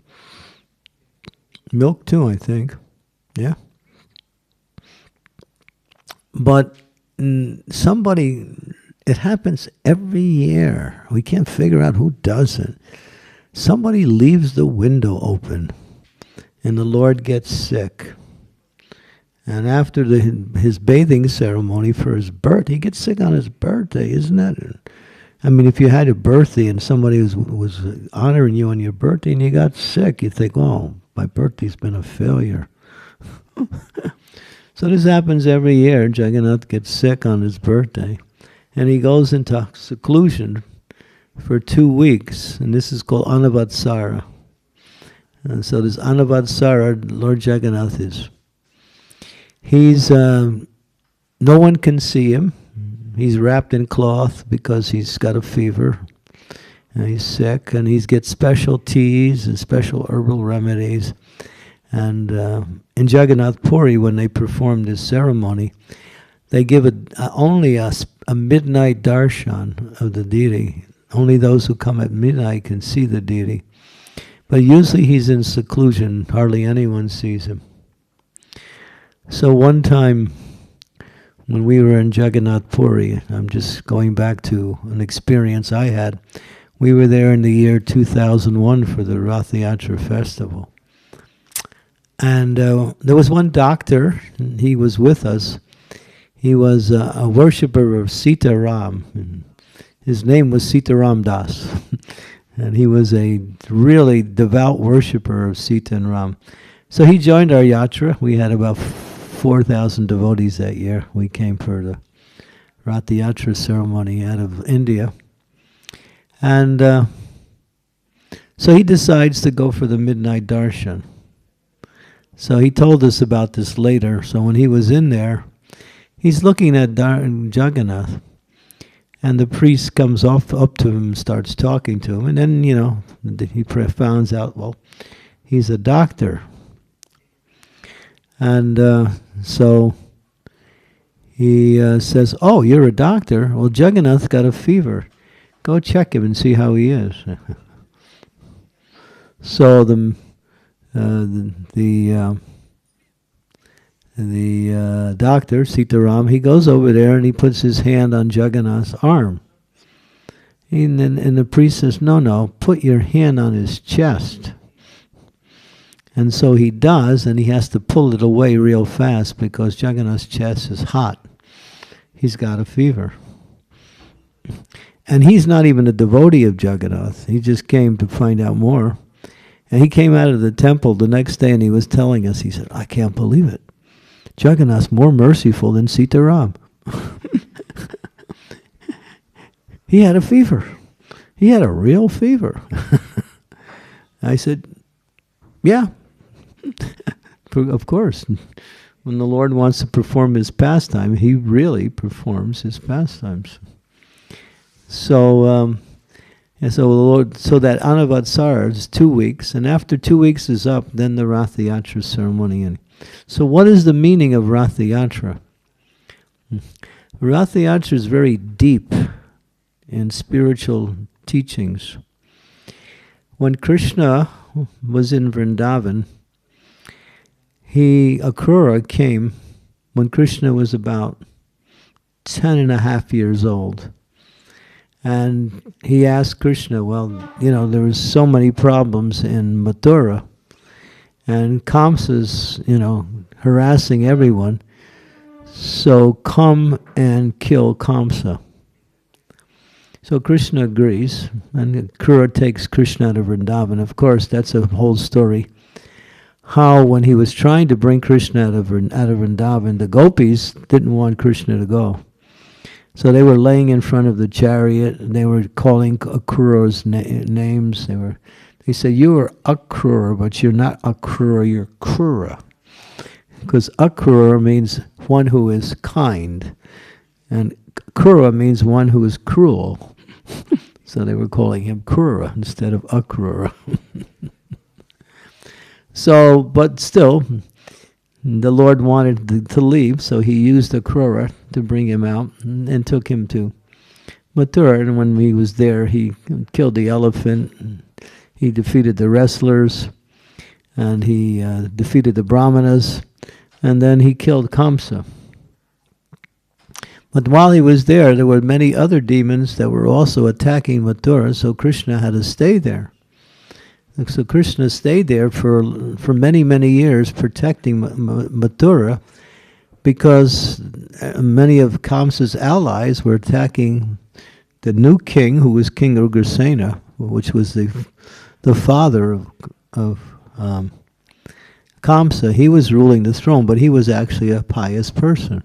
Milk too, I think. Yeah. But it happens every year. We can't figure out who does it. Somebody leaves the window open and the Lord gets sick. And after his bathing ceremony for his birth, he gets sick on his birthday, isn't that? I mean, if you had a birthday and somebody was honoring you on your birthday and you got sick, you think, oh, my birthday's been a failure. So this happens every year. Jagannath gets sick on his birthday. And he goes into seclusion for 2 weeks. And this is called Anavatsara. And so this Anavatsara, Lord Jagannath he's no one can see him. He's wrapped in cloth because he's got a fever. And he's sick. And he gets special teas and special herbal remedies. And in Jagannath Puri, when they perform this ceremony, they give only a midnight darshan of the deity. Only those who come at midnight can see the deity. But usually he's in seclusion. Hardly anyone sees him. So one time, when we were in Jagannath Puri, I'm just going back to an experience I had. We were there in the year 2001 for the Rath Yatra festival. And there was one doctor, and he was with us. He was a worshipper of Sita Ram. His name was Sita Ram Das. And he was a really devout worshipper of Sita and Ram. So he joined our yatra. We had about 4,000 devotees that year. We came for the Rath Yatra ceremony out of India. And so he decides to go for the midnight darshan. So he told us about this later. So when he was in there, he's looking at Jagannath, and the priest comes up to him and starts talking to him. And then, he finds out, well, he's a doctor. And so he says, oh, you're a doctor? Well, Jagannath's got a fever. Go check him and see how he is. So the doctor, Sitaram, he goes over there and he puts his hand on Jagannath's arm. And the priest says, no, put your hand on his chest. And so he does, and he has to pull it away real fast because Jagannath's chest is hot. He's got a fever. And he's not even a devotee of Jagannath. He just came to find out more. And he came out of the temple the next day and he was telling us, he said, I can't believe it. Jagannath's more merciful than Sitaram. He had a fever. He had a real fever. I said, yeah, of course. When the Lord wants to perform his pastime, he really performs his pastimes. So that Anavatsara is 2 weeks, and after 2 weeks is up, then the Rath Yatra ceremony. So what is the meaning of Rath Yatra? Rath Yatra is very deep in spiritual teachings. When Krishna was in Vrindavan, Akrura came when Krishna was about 10.5 years old. And he asked Krishna, well, there was so many problems in Mathura. And Kamsa's, harassing everyone. So come and kill Kamsa. So Krishna agrees. And Akrura takes Krishna out of Vrindavan. Of course, that's a whole story. How when he was trying to bring Krishna out of Vrindavan, the gopis didn't want Krishna to go. So they were laying in front of the chariot, and they were calling Akrura's names. They said, you are Akrura, but you're not Akrura, you're Krura. Because Akrura means one who is kind, and Krura means one who is cruel. So they were calling him Krura instead of Akrura. So, but still, the Lord wanted to leave, so he used Akrura to bring him out and took him to Mathura. And when he was there, he killed the elephant, he defeated the wrestlers, and he defeated the Brahmanas, and then he killed Kamsa. But while he was there were many other demons that were also attacking Mathura, so Krishna had to stay there. So Krishna stayed there for many, many years protecting Mathura, because many of Kamsa's allies were attacking the new king, who was King Ugrasena, which was the father of Kamsa. He was ruling the throne, but he was actually a pious person.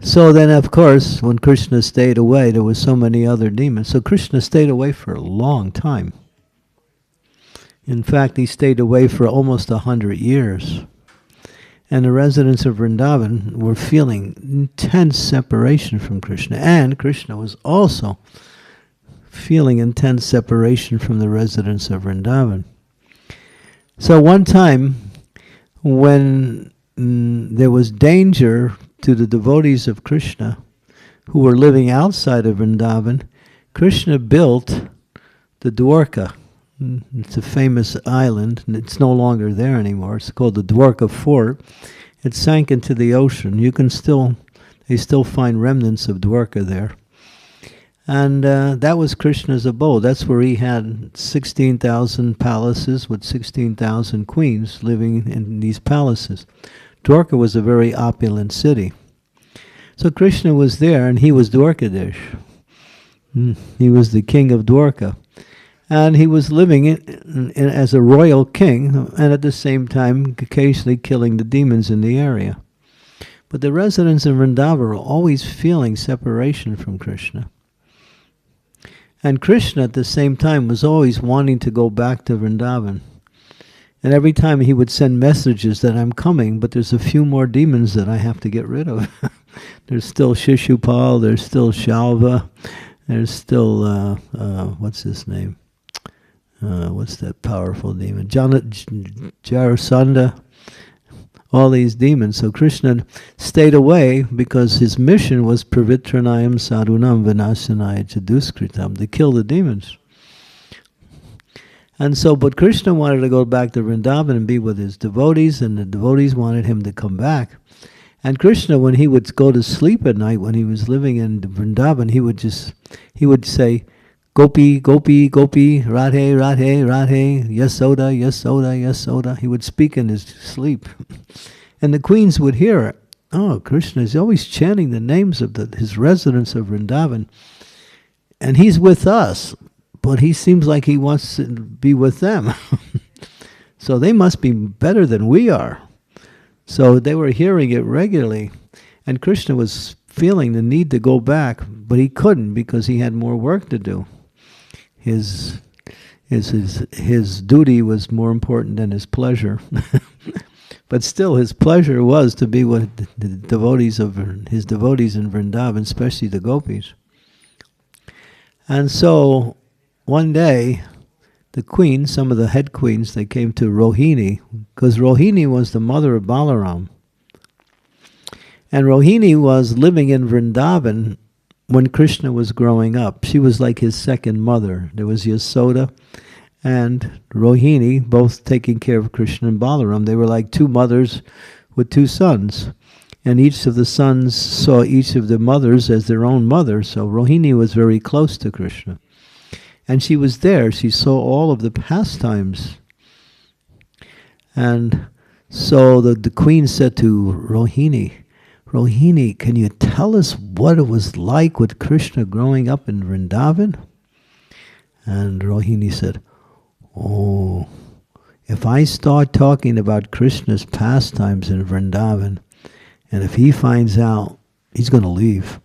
So then, of course, when Krishna stayed away, there were so many other demons. So Krishna stayed away for a long time. In fact, he stayed away for almost 100 years. And the residents of Vrindavan were feeling intense separation from Krishna. And Krishna was also feeling intense separation from the residents of Vrindavan. So one time, when there was danger to the devotees of Krishna who were living outside of Vrindavan, Krishna built the Dwarka. It's a famous island, and it's no longer there anymore. It's called the Dwarka Fort. It sank into the ocean. They still find remnants of Dwarka there. And that was Krishna's abode. That's where he had 16,000 palaces with 16,000 queens living in these palaces. Dwarka was a very opulent city. So Krishna was there, and he was Dwarkadish. He was the king of Dwarka. And he was living as a royal king, and at the same time occasionally killing the demons in the area. But the residents in Vrindavan were always feeling separation from Krishna. And Krishna at the same time was always wanting to go back to Vrindavan. And every time he would send messages that I'm coming, but there's a few more demons that I have to get rid of. There's still Shishupal, there's still Shalva, there's still, what's his name? What's that powerful demon? Jarasandha, all these demons. So Krishna stayed away because his mission was pravitranayam sadhunam vinasanaya chaduskritam, to kill the demons. And so, but Krishna wanted to go back to Vrindavan and be with his devotees, and the devotees wanted him to come back. And Krishna, when he would go to sleep at night, when he was living in Vrindavan, he would say, Gopi, Gopi, Gopi, Radhe, Radhe, Radhe, Yasoda, Yasoda, Yasoda. He would speak in his sleep. And the queens would hear it. Oh, Krishna is always chanting the names of his residents of Vrindavan. And he's with us, but he seems like he wants to be with them. So they must be better than we are. So they were hearing it regularly. And Krishna was feeling the need to go back, but he couldn't because he had more work to do. His duty was more important than his pleasure. But still, his pleasure was to be with the devotees of his devotees in Vrindavan, especially the gopis. And so one day, the queens, some of the head queens, they came to Rohini, because Rohini was the mother of Balaram. And Rohini was living in Vrindavan when Krishna was growing up. She was like his second mother. There was Yasoda and Rohini, both taking care of Krishna and Balaram. They were like two mothers with two sons. And each of the sons saw each of the mothers as their own mother. So Rohini was very close to Krishna. And she was there. She saw all of the pastimes. And so the queen said to Rohini, Rohini, can you tell us what it was like with Krishna growing up in Vrindavan? And Rohini said, oh, if I start talking about Krishna's pastimes in Vrindavan, and if he finds out, he's going to leave.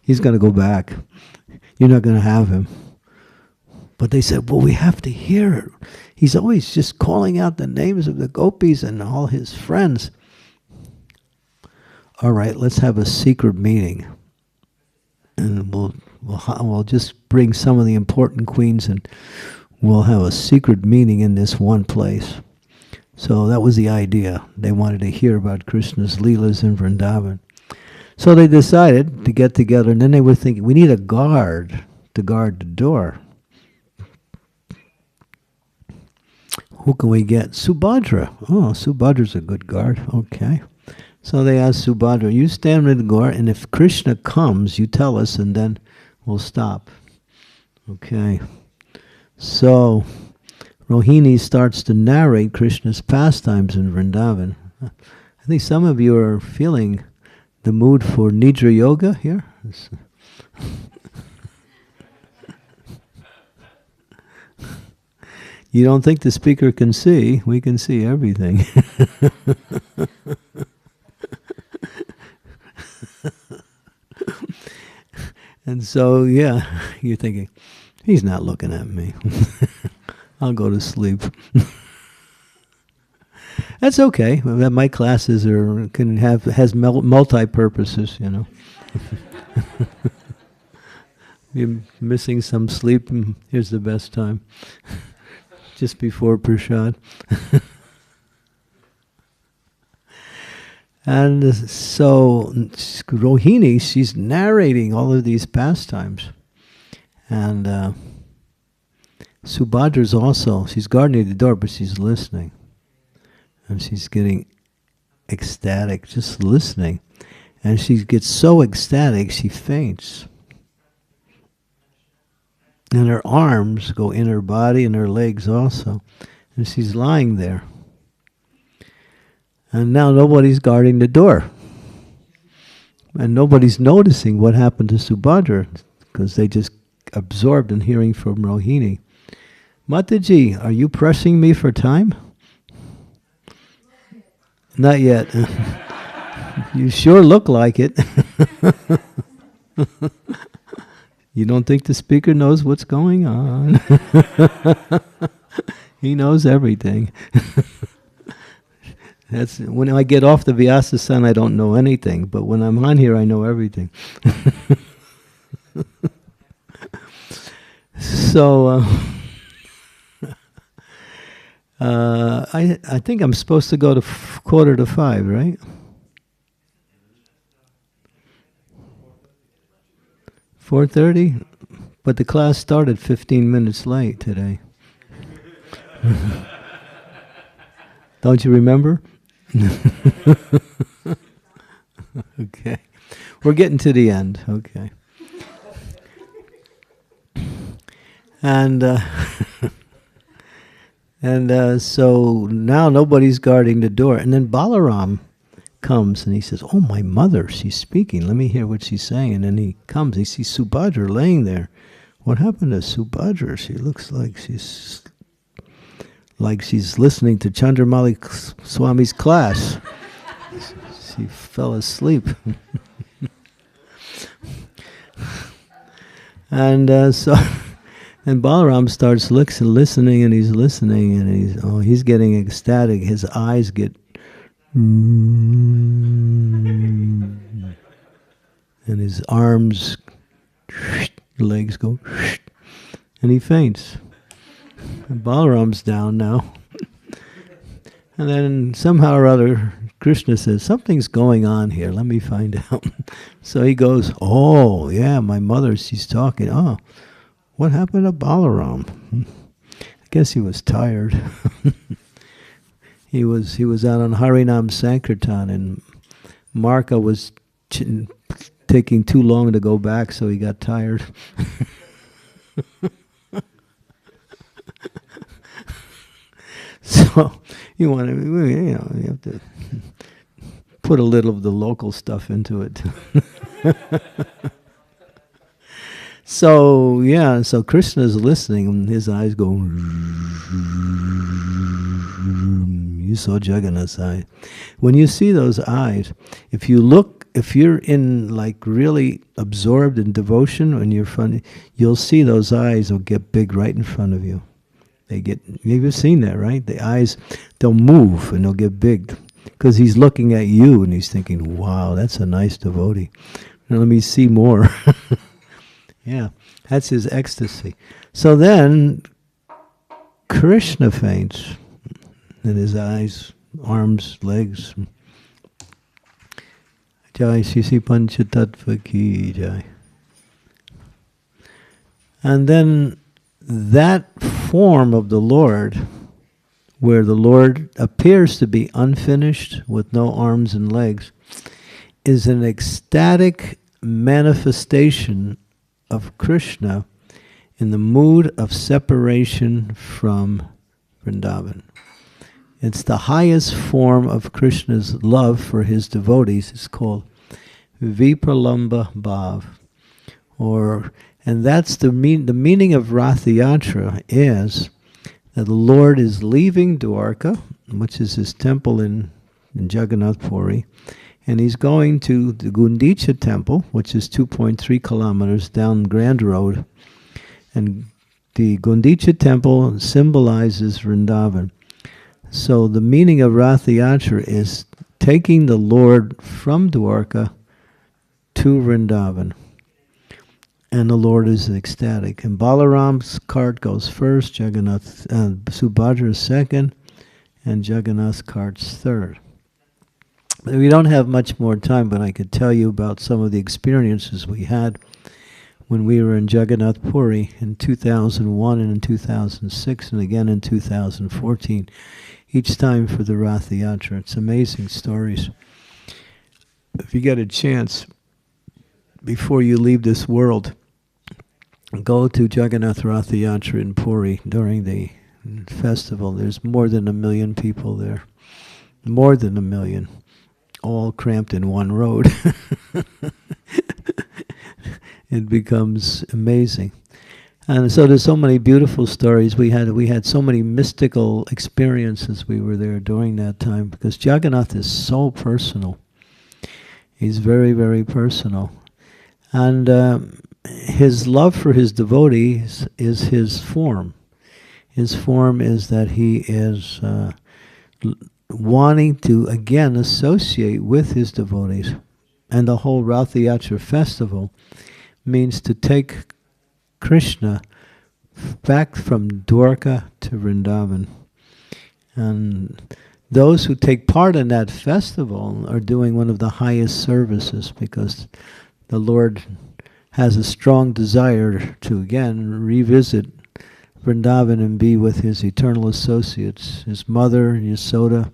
He's going to go back. You're not going to have him. But they said, well, we have to hear it. He's always just calling out the names of the gopis and all his friends. All right, let's have a secret meeting. And we'll we'll just bring some of the important queens and we'll have a secret meeting in this one place. So that was the idea. They wanted to hear about Krishna's Leelas in Vrindavan. So they decided to get together, and then they were thinking, we need a guard to guard the door. Who can we get? Subhadra. Oh, Subhadra's a good guard. Okay. So they asked Subhadra, you stand with the door, and if Krishna comes, you tell us, and then we'll stop. Okay. So Rohini starts to narrate Krishna's pastimes in Vrindavan. I think some of you are feeling the mood for Nidra Yoga here. You don't think the speaker can see? We can see everything. And so, yeah, you're thinking, he's not looking at me. I'll go to sleep. That's okay. My classes has multi-purposes, you know. You're missing some sleep, and here's the best time. Just before Prashad. And so Rohini, she's narrating all of these pastimes. And Subhadra's also, she's guarding the door, but she's listening. And she's getting ecstatic, just listening. And she gets so ecstatic, she faints. And her arms go in her body and her legs also. And she's lying there. And now nobody's guarding the door. And nobody's noticing what happened to Subhadra, because they just absorbed in hearing from Rohini. Mataji, are you pressing me for time? Not yet. You sure look like it. You don't think the speaker knows what's going on? He knows everything. That's when I get off the Vyasa-san, I don't know anything, but when I'm on here, I know everything. So I think I'm supposed to go to 4:45, right? 4:30, but the class started 15 minutes late today. Don't you remember? Okay. We're getting to the end. Okay. And so now nobody's guarding the door. And then Balaram comes and he says, oh, my mother, she's speaking. Let me hear what she's saying. And then he comes, he sees Subhadra laying there. What happened to Subhadra? She looks like she's listening to Chandramali Swami's class. She fell asleep. And and Balaram starts listening, and he's listening, and he's getting ecstatic. His eyes get and his arms, legs go, and he faints. And Balaram's down now. And then somehow or other, Krishna says, something's going on here. Let me find out. So he goes, oh, yeah, my mother, she's talking. Oh, what happened to Balaram? I guess he was tired. He was out on Harinam Sankirtan, and Marka was taking too long to go back, so he got tired. So you have to put a little of the local stuff into it. So yeah, so Krishna's listening, and his eyes go. You saw Jagannath's eye. When you see those eyes, if you're in like really absorbed in devotion, when you're funny, you'll see those eyes will get big right in front of you. You've seen that, right? The eyes, they'll move and they'll get big because he's looking at you and he's thinking, wow, that's a nice devotee. Now let me see more. Yeah, that's his ecstasy. So then Krishna faints, and his eyes, arms, legs. Jai Sisi Panchatattva Ki Jai. And then that form of the Lord, where the Lord appears to be unfinished with no arms and legs, is an ecstatic manifestation of Krishna in the mood of separation from Vrindavan. It's the highest form of Krishna's love for his devotees. It's called Vipralamba Bhav. And that's the meaning of Rath Yatra is that the Lord is leaving Dwarka, which is his temple in Jagannath Puri, and he's going to the Gundicha temple, which is 2.3 kilometers down Grand Road. And the Gundicha temple symbolizes Vrindavan. So the meaning of Rath Yatra is taking the Lord from Dwarka to Vrindavan. And the Lord is ecstatic. And Balaram's cart goes first, Jagannath, Subhadra's second, and Jagannath's cart's third. We don't have much more time, but I could tell you about some of the experiences we had when we were in Jagannath Puri in 2001 and in 2006 and again in 2014, each time for the Rath Yatra. It's amazing stories. If you get a chance, before you leave this world, go to Jagannath Rath Yatra in Puri during the festival. There's more than 1 million people there. More than 1 million. All cramped in one road. It becomes amazing. And so there's so many beautiful stories. We had so many mystical experiences we were there during that time, because Jagannath is so personal. He's very, very personal. And his love for his devotees is his form. His form is that he is wanting to again associate with his devotees. And the whole Rath Yatra festival means to take Krishna back from Dwarka to Vrindavan. And those who take part in that festival are doing one of the highest services, because the Lord has a strong desire to again revisit Vrindavan and be with his eternal associates, his mother, Yasoda,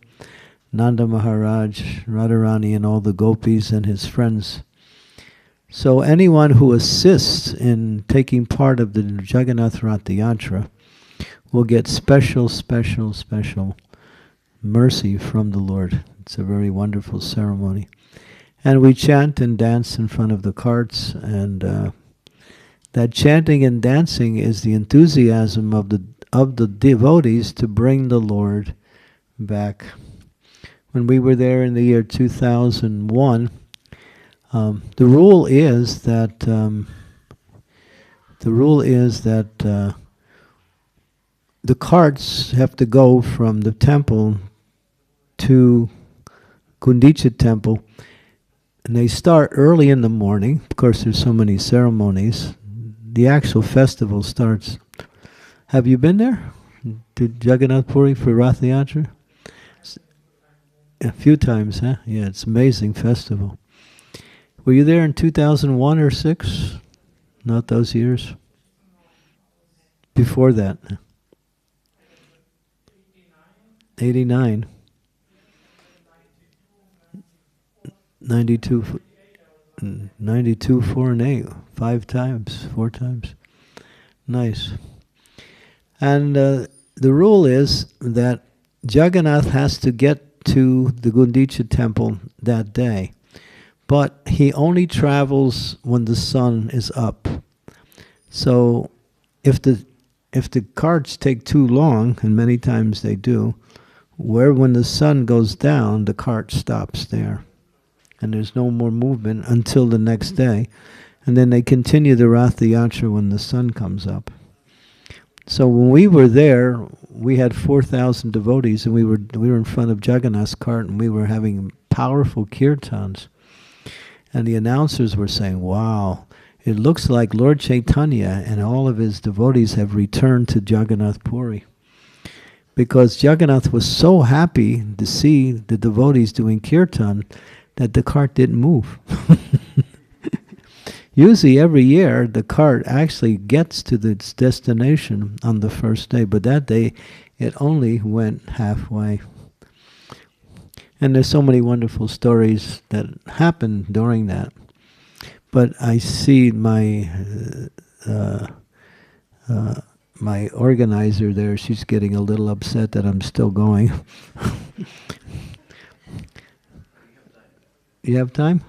Nanda Maharaj, Radharani, and all the gopis and his friends. So anyone who assists in taking part of the Jagannath Rath Yatra will get special, special, special mercy from the Lord. It's a very wonderful ceremony. And we chant and dance in front of the carts, and that chanting and dancing is the enthusiasm of the devotees to bring the Lord back. When we were there in the year 2001, the rule is that the carts have to go from the temple to Gundicha temple, and they start early in the morning. Of course, there's so many ceremonies. The actual festival starts. Have you been there to Jagannath Puri for Rath Yatra? A few times, huh? Yeah, it's an amazing festival. Were you there in 2001 or 6? Not those years? Before that? 89. 92, 92, 4 and 8. 4 times. Nice. And the rule is that Jagannath has to get to the Gundicha temple that day, but he only travels when the sun is up. So if the carts take too long, and many times they do, when the sun goes down, the cart stops there, and there's no more movement until the next day, and then they continue the Rath Yatra when the sun comes up. So when we were there, we had 4,000 devotees, and we were in front of Jagannath's cart, and we were having powerful kirtans. And the announcers were saying, wow, it looks like Lord Chaitanya and all of his devotees have returned to Jagannath Puri. Because Jagannath was so happy to see the devotees doing kirtan that the cart didn't move. Usually every year the cart actually gets to its destination on the first day, but that day it only went halfway. And there's so many wonderful stories that happened during that. But I see my my organizer there, she's getting a little upset that I'm still going. You have time?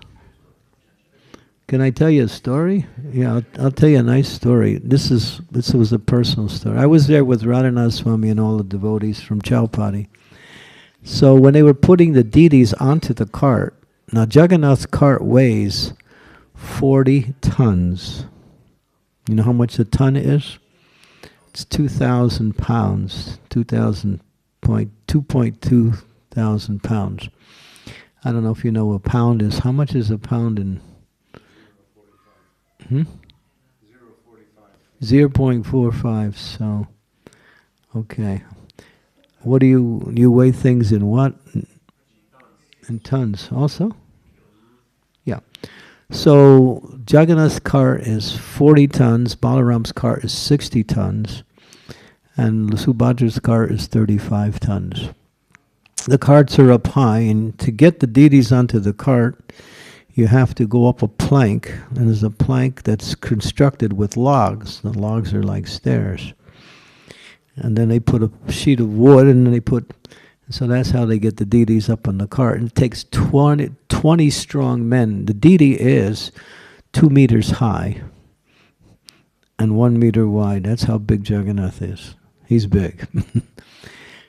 Can I tell you a story? Yeah, I'll tell you a nice story. This was a personal story. I was there with Radhanath Swami and all the devotees from Chaupati. So when they were putting the deities onto the cart, now Jagannath's cart weighs 40 tons. You know how much a ton is? It's 2,000 pounds, 2.2 thousand pounds. I don't know if you know what a pound is. How much is a pound in? 0.45. So, okay. What do you weigh things in what? In tons also? Yeah. So Jagannath's cart is 40 tons, Balaram's cart is 60 tons, and Subhadra's cart is 35 tons. The carts are up high, and to get the deities onto the cart, you have to go up a plank, and there's a plank that's constructed with logs. The logs are like stairs. And then they put a sheet of wood, and then so that's how they get the deities up on the cart. And it takes 20 strong men. The deity is 2 meters high and 1 meter wide. That's how big Jagannath is. He's big.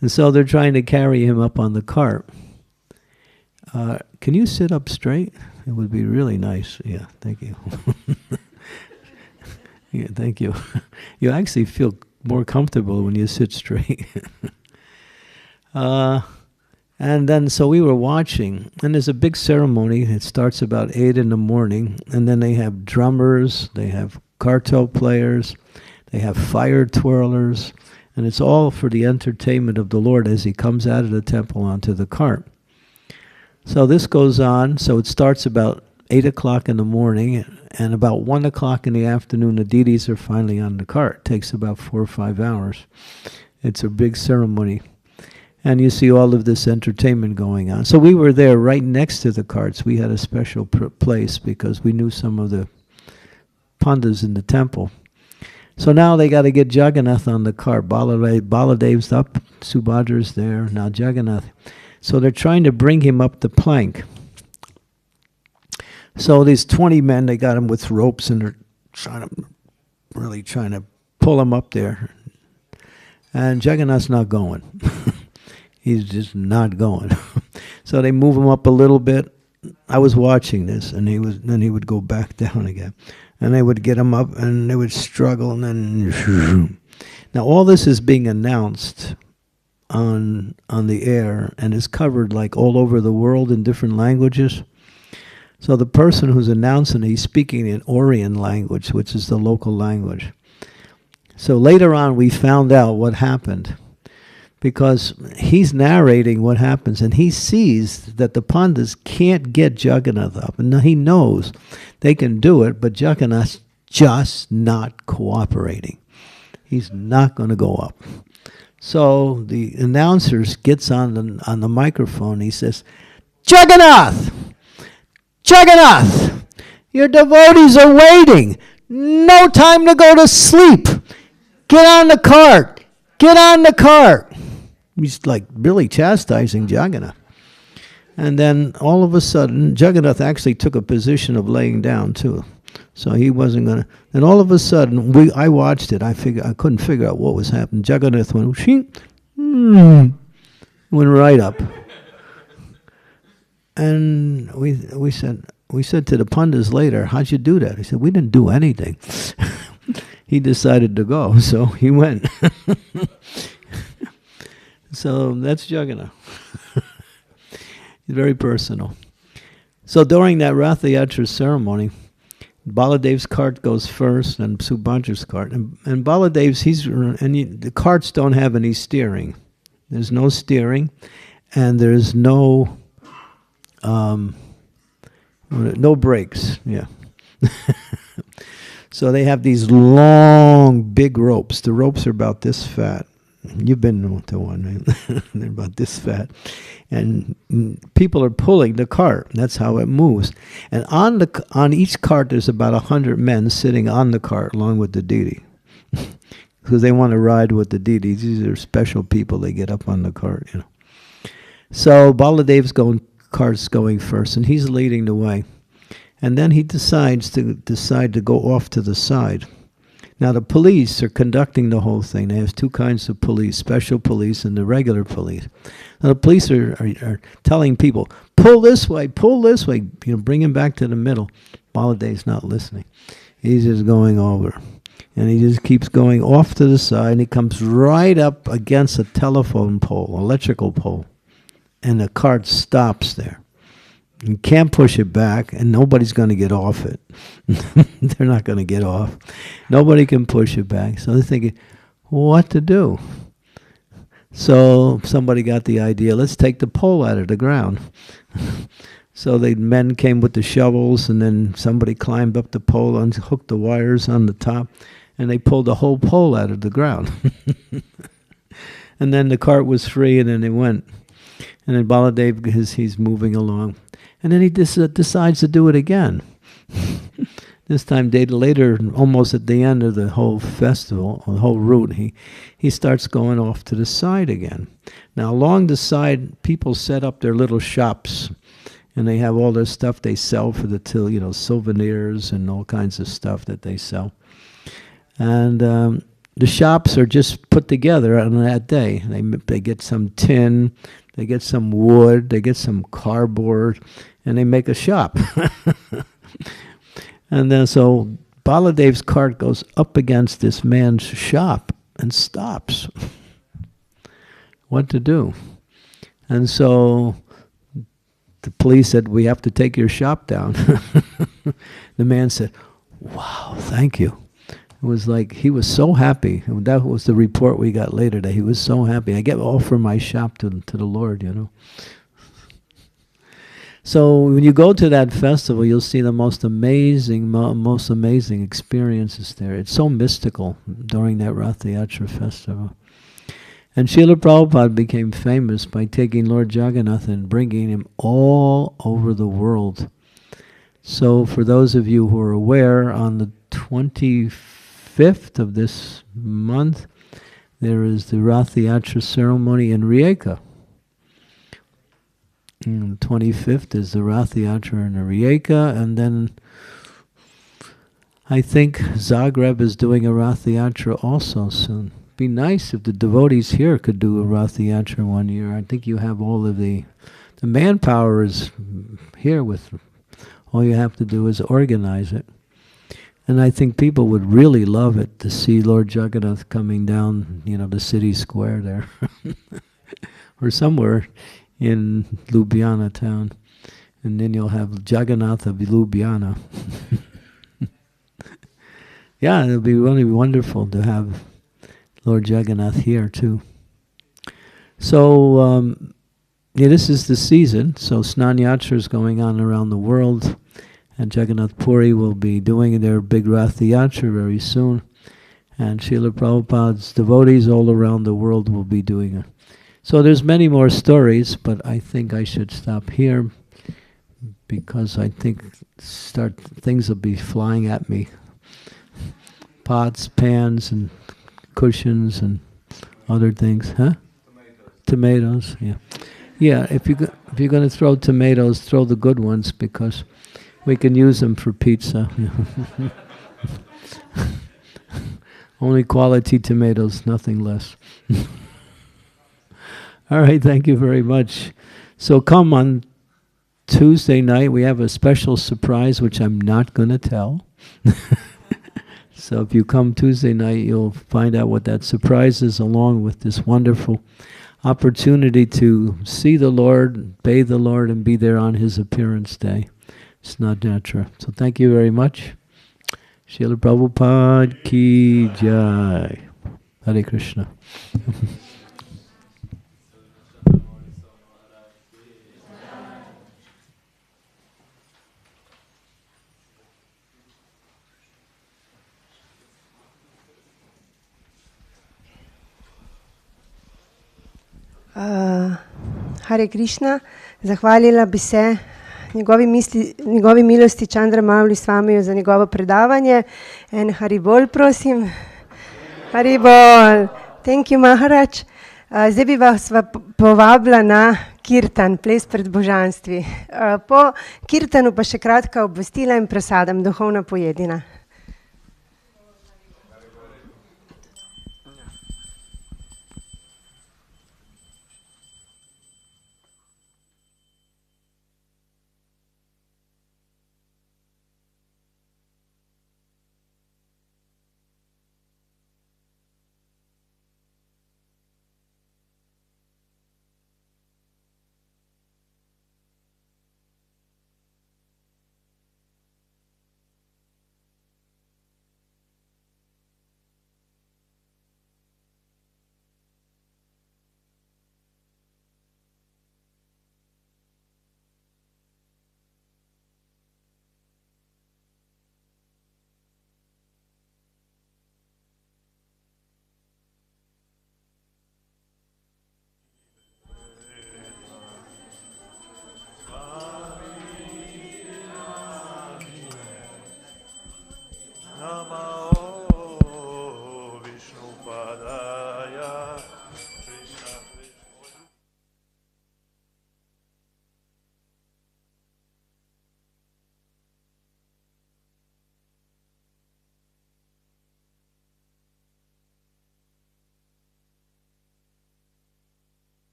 And so they're trying to carry him up on the cart. Can you sit up straight? It would be really nice. Yeah, thank you. Yeah, thank you. You actually feel more comfortable when you sit straight. And then, so we were watching, and there's a big ceremony. It starts about 8 in the morning, and then they have drummers, they have karto players, they have fire twirlers, and it's all for the entertainment of the Lord as he comes out of the temple onto the cart. So this goes on, so it starts about 8 o'clock in the morning, and about 1 o'clock in the afternoon, the deities are finally on the cart. It takes about 4 or 5 hours. It's a big ceremony. And you see all of this entertainment going on. So we were there right next to the carts. We had a special place because we knew some of the pandas in the temple. So now they got to get Jagannath on the cart. Baladev's up, Subhadra's there, now Jagannath. So they're trying to bring him up the plank. So these 20 men, they got him with ropes, and they're really trying to pull him up there. And Jagannath's not going. He's just not going. So they move him up a little bit. I was watching this, and then he would go back down again. And they would get him up, and they would struggle, and then... Now all this is being announced on the air, and is covered like all over the world in different languages. So the person who's announcing, he's speaking in Oriyan language, which is the local language. So later on, we found out what happened, because he's narrating what happens, and he sees that the pandas can't get Jagannath up. And he knows they can do it, but Jagannath's just not cooperating. He's not going to go up. So the announcer gets on the microphone. He says, Jagannath! Jagannath! Your devotees are waiting. No time to go to sleep. Get on the cart. Get on the cart. He's like really chastising Jagannath. And then all of a sudden, Jagannath actually took a position of laying down too. So he wasn't going to. Then all of a sudden, I watched it. I couldn't figure out what was happening. Jagannath went, went right up. And we said to the pandas later, how'd you do that? He said, we didn't do anything. He decided to go, so he went. So that's Jagannath. It's very personal. So during that Ratha Yatra ceremony, Baladev's cart goes first, and Subhadra's cart. And Baladev's, the carts don't have any steering. There's no steering, and there's no brakes. Yeah. So they have these long, big ropes. The ropes are about this fat. You've been to one, right? They're about this fat. And people are pulling the cart. That's how it moves. And on each cart, there's about 100 men sitting on the cart along with the deity. Because they want to ride with the deities. These are special people. They get up on the cart, you know. So Baladev's cart's going first, and he's leading the way. And then he decides to go off to the side. Now the police are conducting the whole thing. They have two kinds of police, special police and the regular police. Now the police are telling people, pull this way, bring him back to the middle. Baladev's not listening. He's just going over. And he just keeps going off to the side, and he comes right up against a telephone pole, electrical pole. And the cart stops there. You can't push it back, and nobody's going to get off it. They're not going to get off. Nobody can push it back. So they're thinking, what to do? So somebody got the idea, let's take the pole out of the ground. So the men came with the shovels, and then somebody climbed up the pole, unhooked the wires on the top, and they pulled the whole pole out of the ground. And then the cart was free, and then they went. And then Baladev, he's moving along. And then he decides to do it again. This time, later, almost at the end of the whole festival, or the whole route, he starts going off to the side again. Now, along the side, people set up their little shops, and they have all their stuff they sell for the souvenirs and all kinds of stuff that they sell. And the shops are just put together on that day. They get some tin, they get some wood, they get some cardboard, and they make a shop. And then so Baladev's cart goes up against this man's shop and stops. What to do? And so the police said, we have to take your shop down. The man said, wow, thank you. It was like he was so happy. That was the report we got later, that he was so happy. I get all for my shop to the Lord, you know. So when you go to that festival, you'll see the most amazing experiences there. It's so mystical during that Rath Yatra festival. And Srila Prabhupada became famous by taking Lord Jagannath and bringing him all over the world. So for those of you who are aware, on the 25th of this month, there is the Rath Yatra ceremony in Rijeka. And the 25th is the Rath Yatra in Rijeka, and then I think Zagreb is doing a Rath Yatra also soon. Be nice if the devotees here could do a Rath Yatra one year. I think you have all of the manpower is here with. All you have to do is organize it. And I think people would really love it to see Lord Jagannath coming down, the city square there. Or somewhere in Ljubljana town. And then you'll have Jagannath of Ljubljana. Yeah, it'll be really wonderful to have Lord Jagannath here too. So, this is the season. So Snan Yatra is going on around the world. And Jagannath Puri will be doing their big Rath Yatra very soon. And Srila Prabhupada's devotees all around the world will be doing it. So there's many more stories, but I think I should stop here because I think things will be flying at me. Pots, pans, and cushions, and other things, huh? Tomatoes, yeah. Yeah, if you're going to throw tomatoes, throw the good ones because we can use them for pizza. Only quality tomatoes, nothing less. All right, thank you very much. So come on Tuesday night, we have a special surprise which I'm not going to tell. So if you come Tuesday night, you'll find out what that surprise is, along with this wonderful opportunity to see the Lord, bathe the Lord, and be there on His appearance day. It's not Yatra. So thank you very much. Srila Prabhupada ki jai. Hare Krishna. Hare Krišna, zahvalila bi se njegovi milosti Chandra Mavli Swamiju za njegovo predavanje. En Haribol, prosim. Haribol. Thank you, Maharaj. Zdaj bi vas povabila na kirtan, ples pred božanstvi. Po kirtanu pa še kratka obvestila in prasadam, duhovna pojedina.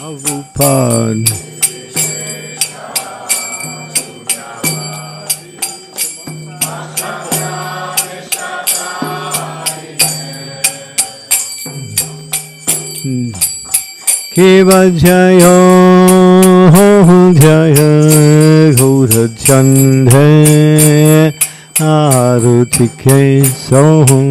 Prabhupada. Keva jayo jaya gaura chandhe arutike soham.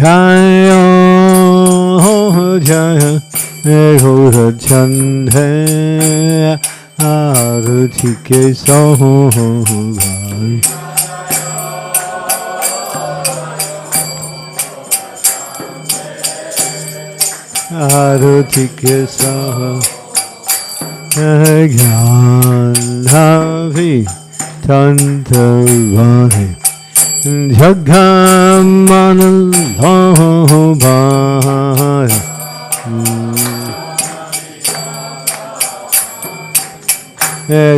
Jaya jaya gaura chandhe arutike soham. Arutike soham. Jnanavi tantavani Jagamanalobhaya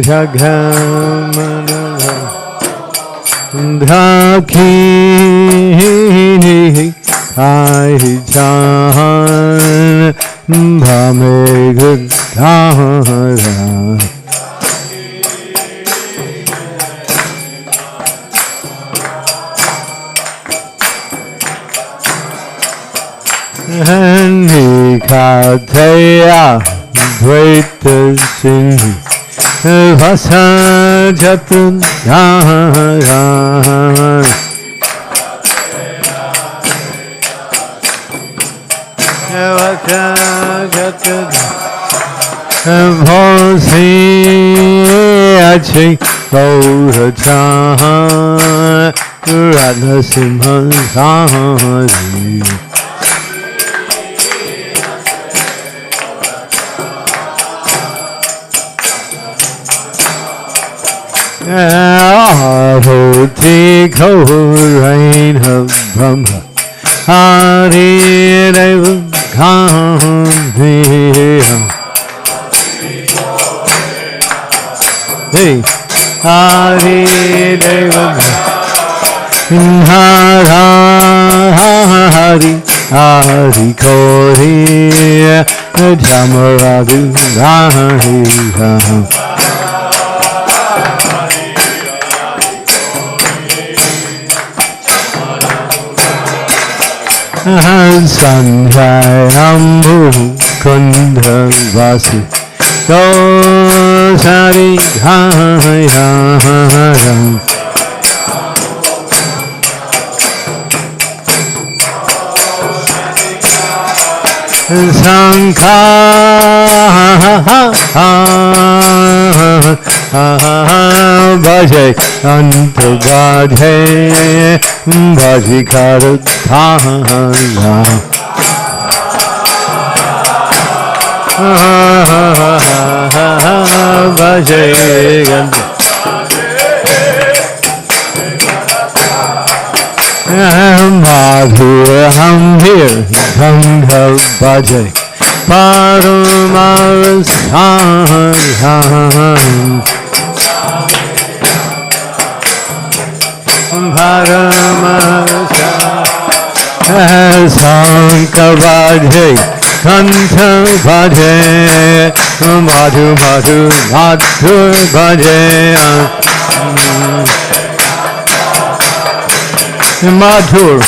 Jagamanalobhakini Aichan Bhamegudhara Nikateya Dvaita Singhi Vasajatudhara Bhosi Achi Gaurachan Radhasimhan Sahari Parvati Gauraina Brahma Hari Deva Gandhiya Hey Hari Deva Hari Hari Kori Jamaradu Hari Sanjayambu Kundha Vasi Dosari Ghayaram Bhaje Anta Bhaje Bhaji Karadhana Bhaje Anta Madhur Hamhir Ganga Bhaje Paramasahan Paramasahan Sanka Bhaje Kanta Bhaje Madhu Madhu Madhur Bhaje Madhur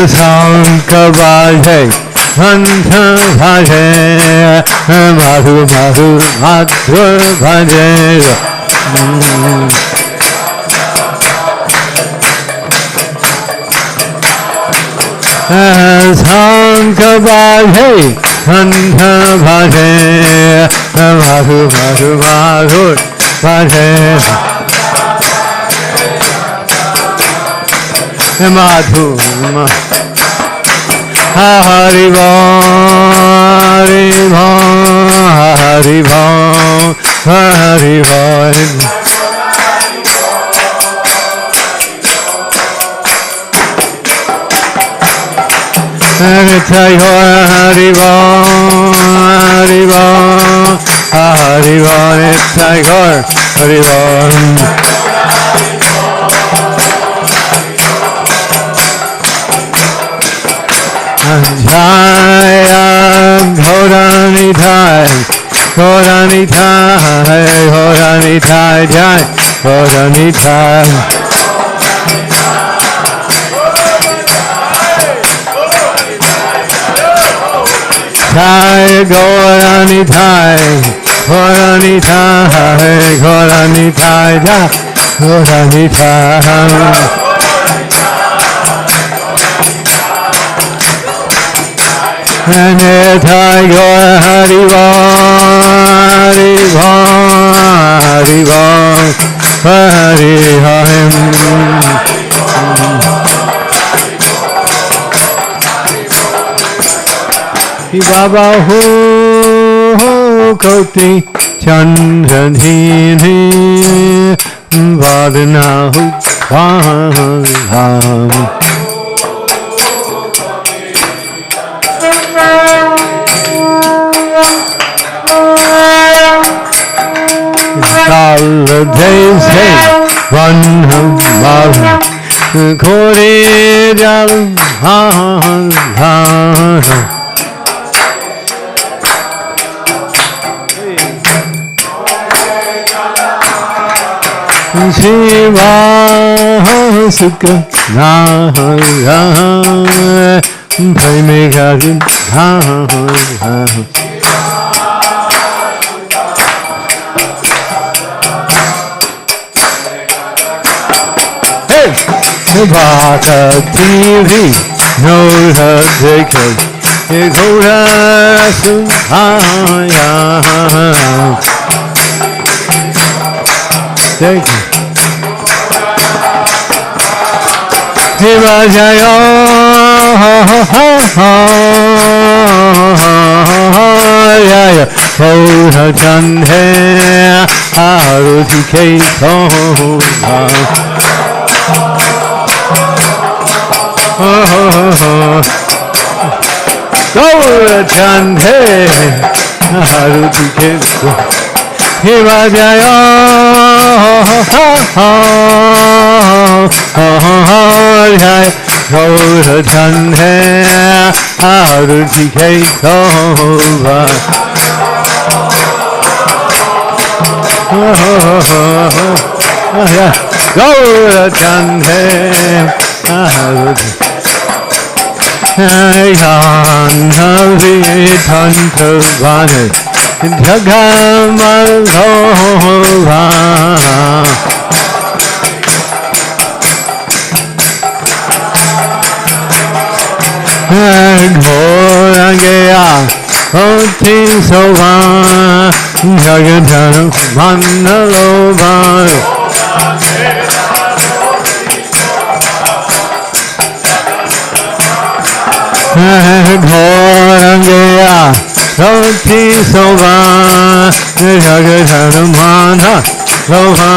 Sanka Bhaje Kanta Bhaje Madhu Madhu Madhur Bhaje Sanka Bhaje Kanta Bhaje Madhu Madhu Madhur Bhaje Madhu Haribo Haribo Haribo Haribo Haribo Haribo Haribo Haribo Haribo Jaya Gauranithai Gauranithai Gauranithai Jai Gauranithai Jai Gauranithai Gauranithai Gauranithai Jai Gauranithai Nithai Gaur Haribo Haribo Haribo Hariham Baba Ho Koti Chandradhini Vadana Hu Bham Holidays, hey, one of Kori Jal, Shiva Sukha Nahara Premikajin Bhaka TV, no Jacob, Ekora Suhaya. Thank you. Himajayo, Gaura Chandhe Haruti Keitova Gaura Chandhe Haruti Keitova Hivadyayo Gaura Chandhe Haruti Keitova Gaura Chandhe Haruti Gandhavi Tantravane Dhagamalghova Ghorangeya Oti Sova Jagadhara Vandalova Ghorangeya Oti Sova Jagadhara Vandalova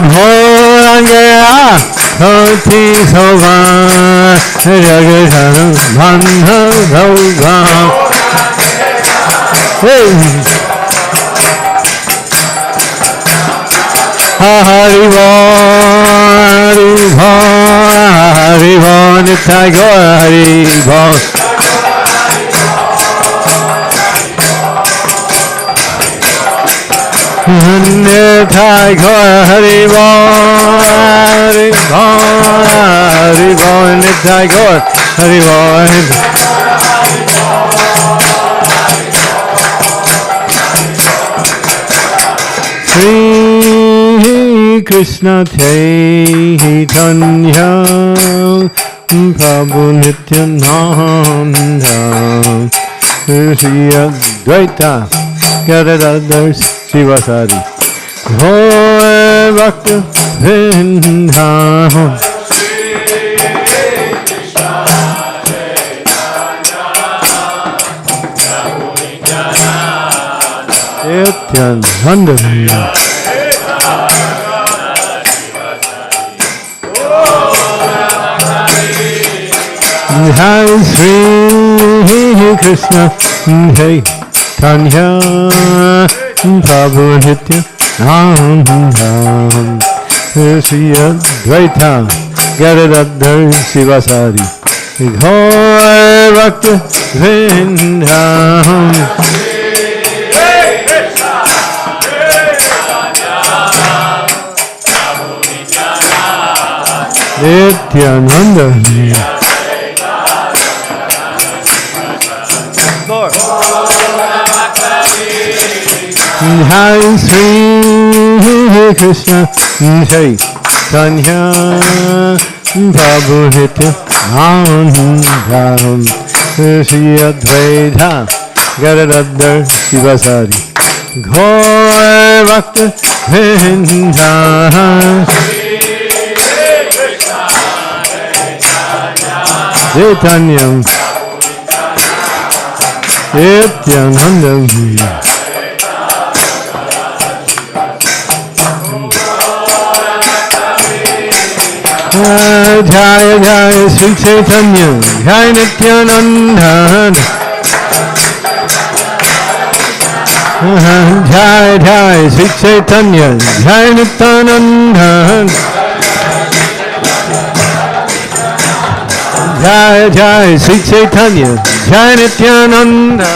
Ghorangeya Oti Sova Jagadhara Vandalova Haribo Haribo Haribo Nitai Gaur Haribo Nitai Gaur Haribo Haribo Haribo Nitai Gaur Haribo Sri Krishna Chaitanya Prabhu Nityananda Shri Advaita Gadadhar Sivasari Gaur Bhakta Vrinda Nityananda Hare Sri Krishna Chaitanya Prabhu Nityananda Shri Advaita Gadadhar Sivasari Gaur Bhakta Vrinda Nityananda Hare Sri Krishna Chaitanya Prabhu Nityananda Shri Advaita Gadadhar Sivasari Gaur Bhakta Vrinda Chaitanyam Nityananda Jaya Jaya Sri Chaitanya Jaya Nityananda Jaya Jaya Sri Chaitanya Jaya Nityananda Jaya Jaya Sri Chaitanya Jaya Nityananda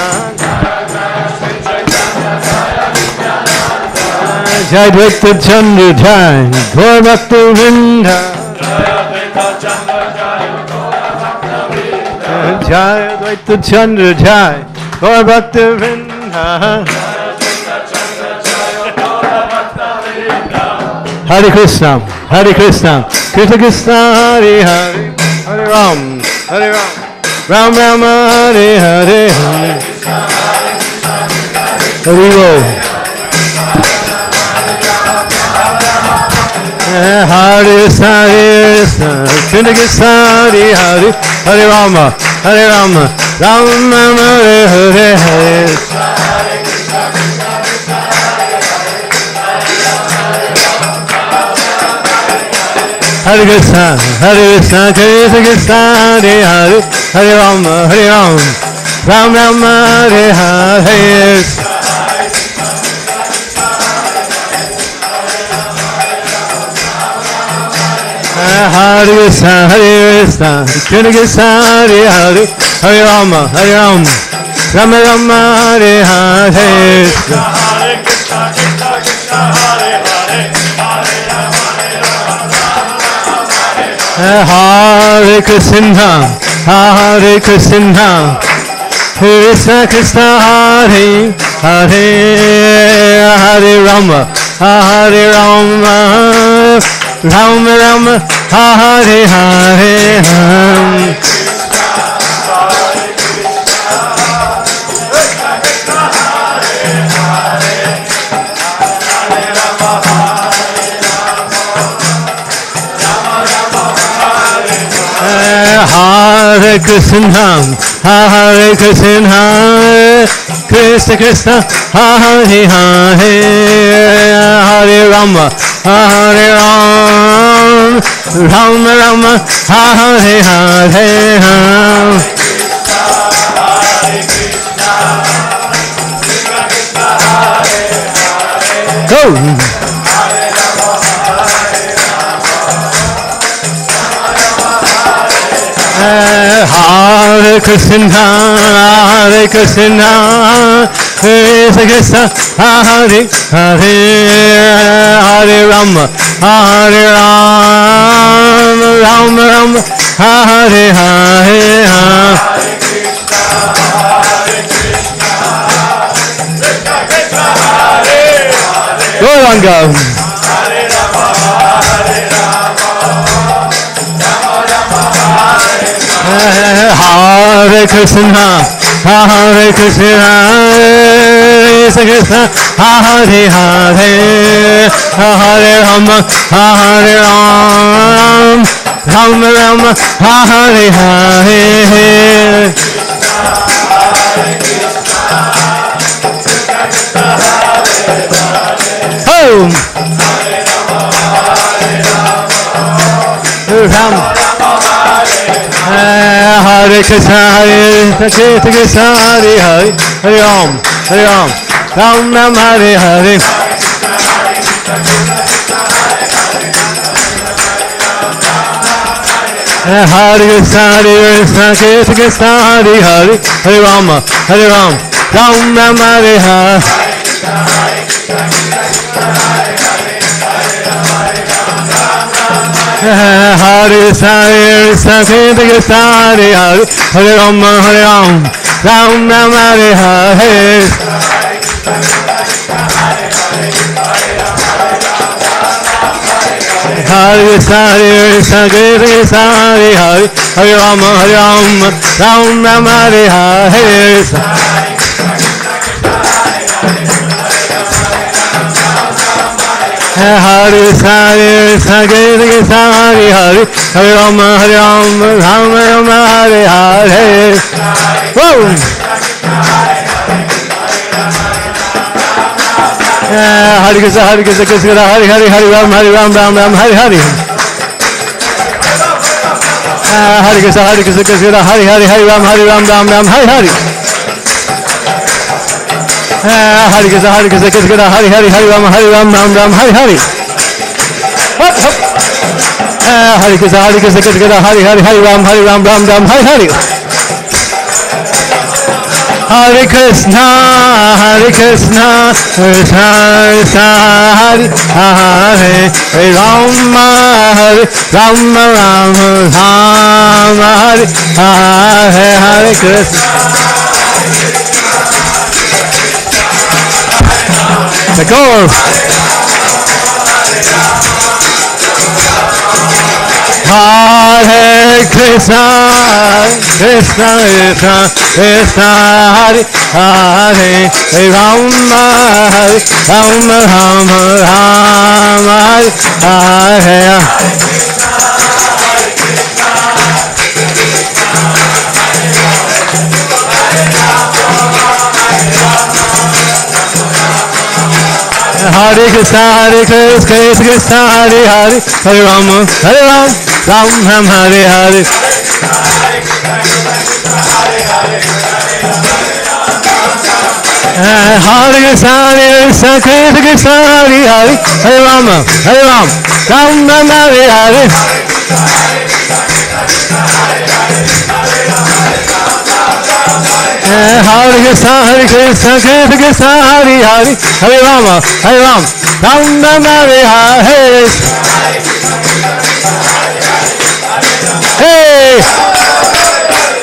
Jai Dvaita Chandra Jai Gaur Bhakta Vrinda Jai Dvaita Chandra Jai Gaur Bhakta Vrinda Hare Krišna Hare Krišna Krishna Krishna Hare Hare Hare Ram Hare Ram Ram Rama Hare Hare Hare Hare Hare Hare Krishna, Krishna Krishna, Hare Hare, Hare Rama, Hare Rama, Rama Rama, Hare Hare. Hare Krishna, Krishna Krishna, Hare Hare, Hare Rama, Ram Rama, Hare Hare. Hare Krishna, Krishna Krishna, Hare Hare, Hare Rama, Rama Rama, Hare Hare. Hare Krishna, Krishna Krishna, Hare Hare, Hare Rama, Rama Rama, Hare Hare. Hare Krishna, Krishna Krishna, Hare Hare, Hare Rama, Rama Rama, Hare Hare. Go! Hare Krishna, Krishna Krishna, Hare Hare, Hare Rama, Rama Rama, Hare Hare. Go on, go. Hare Krishna, Krishna Krishna, Hare Hare, Hare Rama, Rama Rama, Hare Hare. Home. Rama. Hare Krishna, Krishna, Hare Hare, Hare Ram, Ram Ram, Hare Hare. Hare Krishna, Krishna, Hare Hare, Hare Rama, Ram Ram, Hare Hare. Hare Krishna, Krishna Krishna, Hare Hare, Hare Rama, Ram Ram, Hare Hare. Hare Krishna, Krishna Krishna, Hare Hare, Hare Rama, Ram Ram, Hare Hare. Hare Krishna, Krishna Krishna, Hare Hare, Hare Rama, Ram Ram, Hare Hare. Whoa! Hare Krishna, Krishna, Hare Hare, Hare Ram, Ram Ram, Hare Hare. Hare Krishna, Krishna, Hare Hare, Hare Ram, Ram Ram, Hare Hare. Hare Krishna, Krishna, Hare Hare, Hare Ram, Ram Hare Hare. Hare Krishna, Krishna, Hare Hare, Hare Ram, Ram Hare Hare. Hare Krishna, Krishna Krishna, Hare Hare, Hare Rama, Rama Hare Hare, Hare Krishna. The goal. Hare Krishna, Krishna Krishna, Krishna Hare Hare, Hare Rama, Rama Hare Hare. Hare Krishna, Krishna Krishna, Hare Hare, Hare Rama, Ram Ram, Hare Hare. Hare Krishna, Krishna Krishna, Hare Hare, Hare Rama, Ram Ram, Hare Hare. Hare Krishna, Krishna Krishna, Hare Hare, Hare Rama, Ram Ram, Hare Hare. Hey!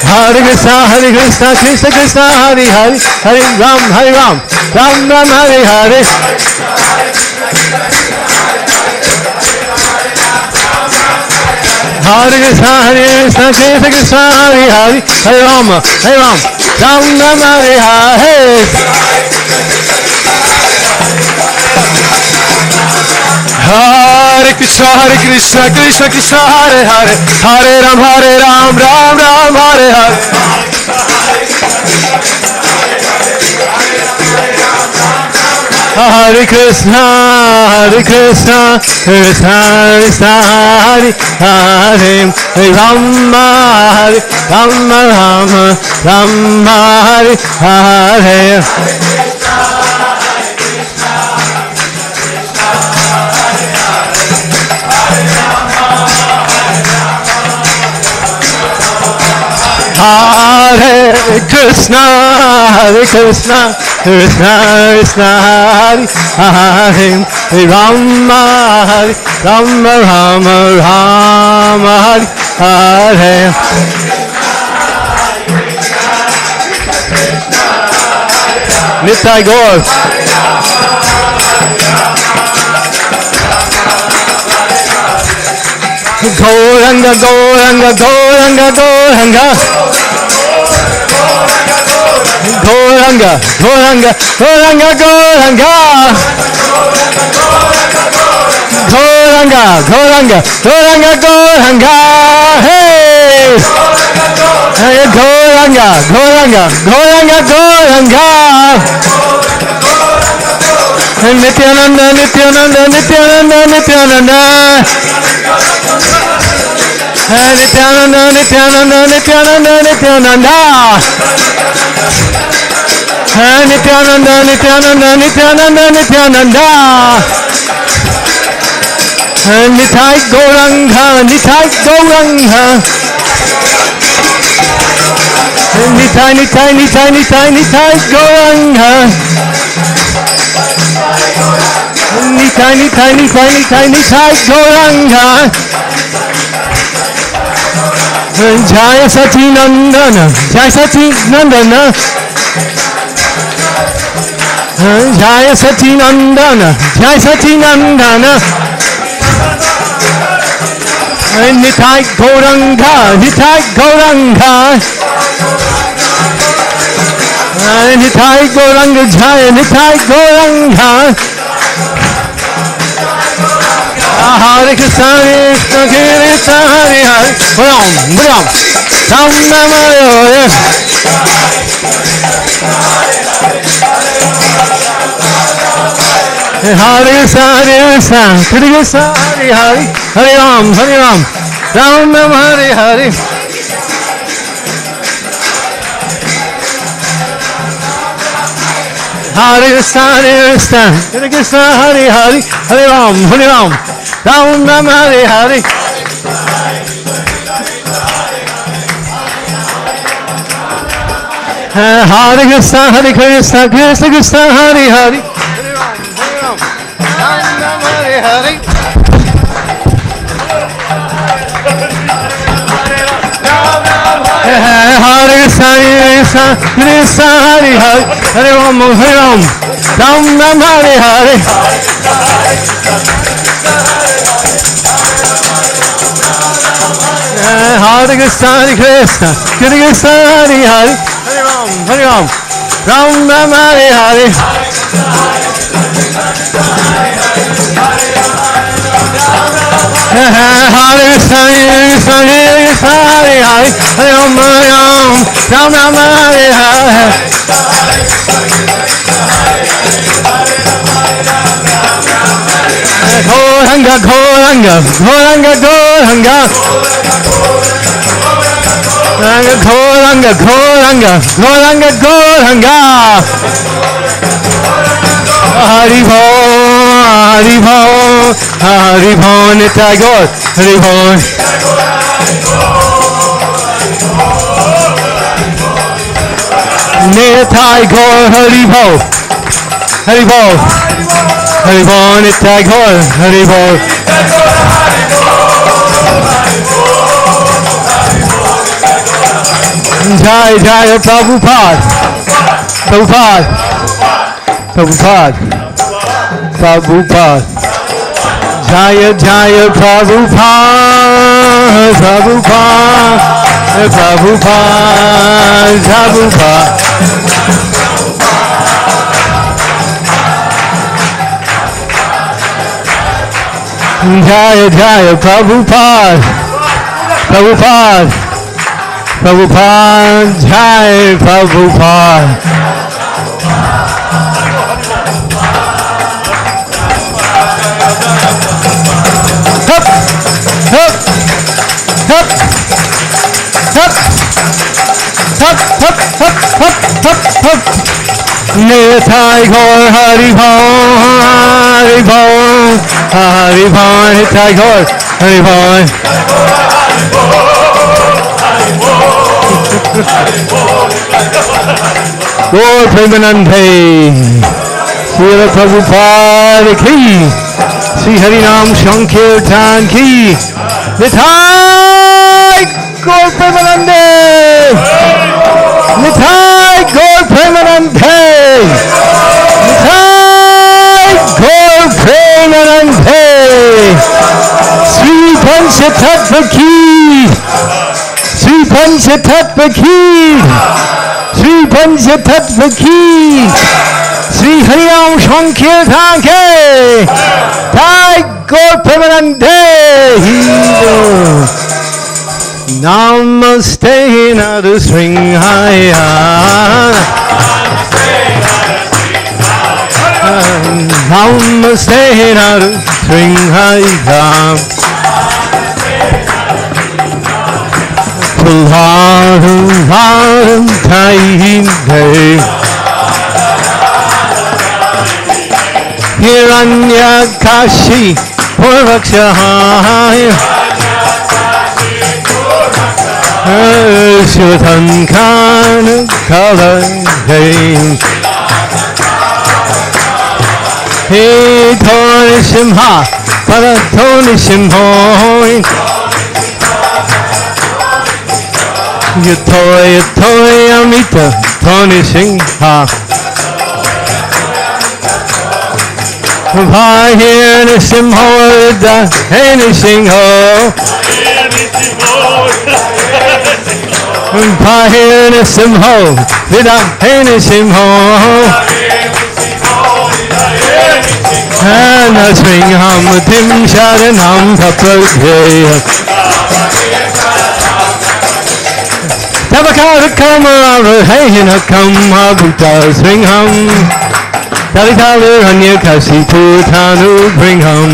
Hare Krishna, Krishna Krishna, Hare Hare, Hare Ram, Ram Ram, Hare Hare. Hare Krishna, Krishna Krishna, Hare Hare, Hare Rama, Ram Ram, Hare Hare. Hare Krishna, Krishna Krishna, Hare Hare, Hare Ram, Ram Ram, Hare Hare. Hare Krishna, Krishna Krishna, Hare Hare, Rama, Rama Rama, Rama, Hare Hare. Hare Krishna, Krishna Krishna, Hare Hare, Rama, Rama Rama, Rama, Hare Hare. Nitai Gaur. Gauranga, Gauranga, Gauranga, Gauranga. Gauranga, Gauranga, Gauranga, Gauranga. Gauranga, Gauranga, Gauranga, Gauranga. Hey! Gauranga, Gauranga, Gauranga, Gauranga. Nityananda, Nityananda, Nityananda, Nityananda. Nityananda, Nityananda, Nityananda, Nityananda. Nityananda, Nityananda, Nityananda, Nityananda. Nitai Gauranga, Nitai Gauranga. Nitai, Nitai, Nitai, Nitai, Nitai Gauranga. Nitai, Nitai, Nitai, Nitai, Nitai Gauranga. Jaya Satinandana, Jaya Satinandana. Jaya Satinandana, Jaya Satinandana. Nitai Gauranga, Nitai Gauranga. Nitai Gauranga, Jaya Nitai Gauranga. Hare Krishna, Krishna Krishna, Hare Hare, Ram Ram, Ram Ram, Hare Hare. Hare Krishna, Krishna Krishna, Hare Hare, Hare Ram, Ram Ram, Hare Hare. Hare Krishna, Krishna Krishna, Hare Hare, Hare Ram, Ram Ram, Hare Hare. Hare Krishna, Krishna Krishna, Hare Hare, Hare Ram, Ram Ram, Hare Hare. Hare Krishna, Krishna Krishna, Hare Hare, Hare Ram, Ram Ram, Hare Hare. Hare Krishna, Krishna Krishna, Hare Hare, Hare Ram, Ram Ram, Hare Hare. Hare Krishna, Krishna Krishna, Hare Hare, Hare Ram, Ram Ram, Hare Hare. Goranga, Goranga, Goranga, Goranga. Goranga, Goranga, Goranga, Goranga. Haribo, Haribo, Haribo, Nitai Gaur, Haribo. Nitai Gaur, Haribo, Haribo, Haribo, Nitai Gaur, Haribo. Jai Jai Prabhupada, Prabhupada, Prabhupada, Prabhupada. Jaya Jaya Prabhupada, Prabhupada, Prabhupada, Prabhupada. Jaya Jaya Prabhupada, Prabhupada, Prabhupada, Jai Prabhupada. Hup, hup, hup, hup, hup, hup, hup, hup, hup, hup. Nitai Gaur, Haribo, Haribo, Haribo, Nitai Gaur, Haribo. Gaur Premanande, Srila Prabhupada ki, Sri Harinam Sankirtan ki, Nitai Gaur Premanande, Nitai Gaur Premanande, Nitai Gaur Premanande, Sri Panchatattva ki, Sri Panchatattva ki, Sri Panchatattva ki, Sri Harinam Sankirtan ke, Nitai Gaur Premanande. Namaste Nadu Sringhaya, Namaste Nadu Sringhaya. Tulharum Harum Taim Day Hiranya Kashi Purvakshahaya Shivatan Kana Kalay He Toni Simha Paratoni Simhoy Yatoy Yatoy Amita Toni Singha Vahir Simho Da Heni Singho Vahir Simho Vida Heni Simho Hana Singham Tim Sharanam Kapagaya Tabakara Kamara Hena Kamabuta Singham Kalitalu Hanya Kasi Putanu Bringham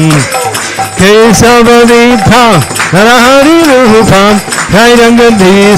Kesavadita Narahari Rupam Kaidangadi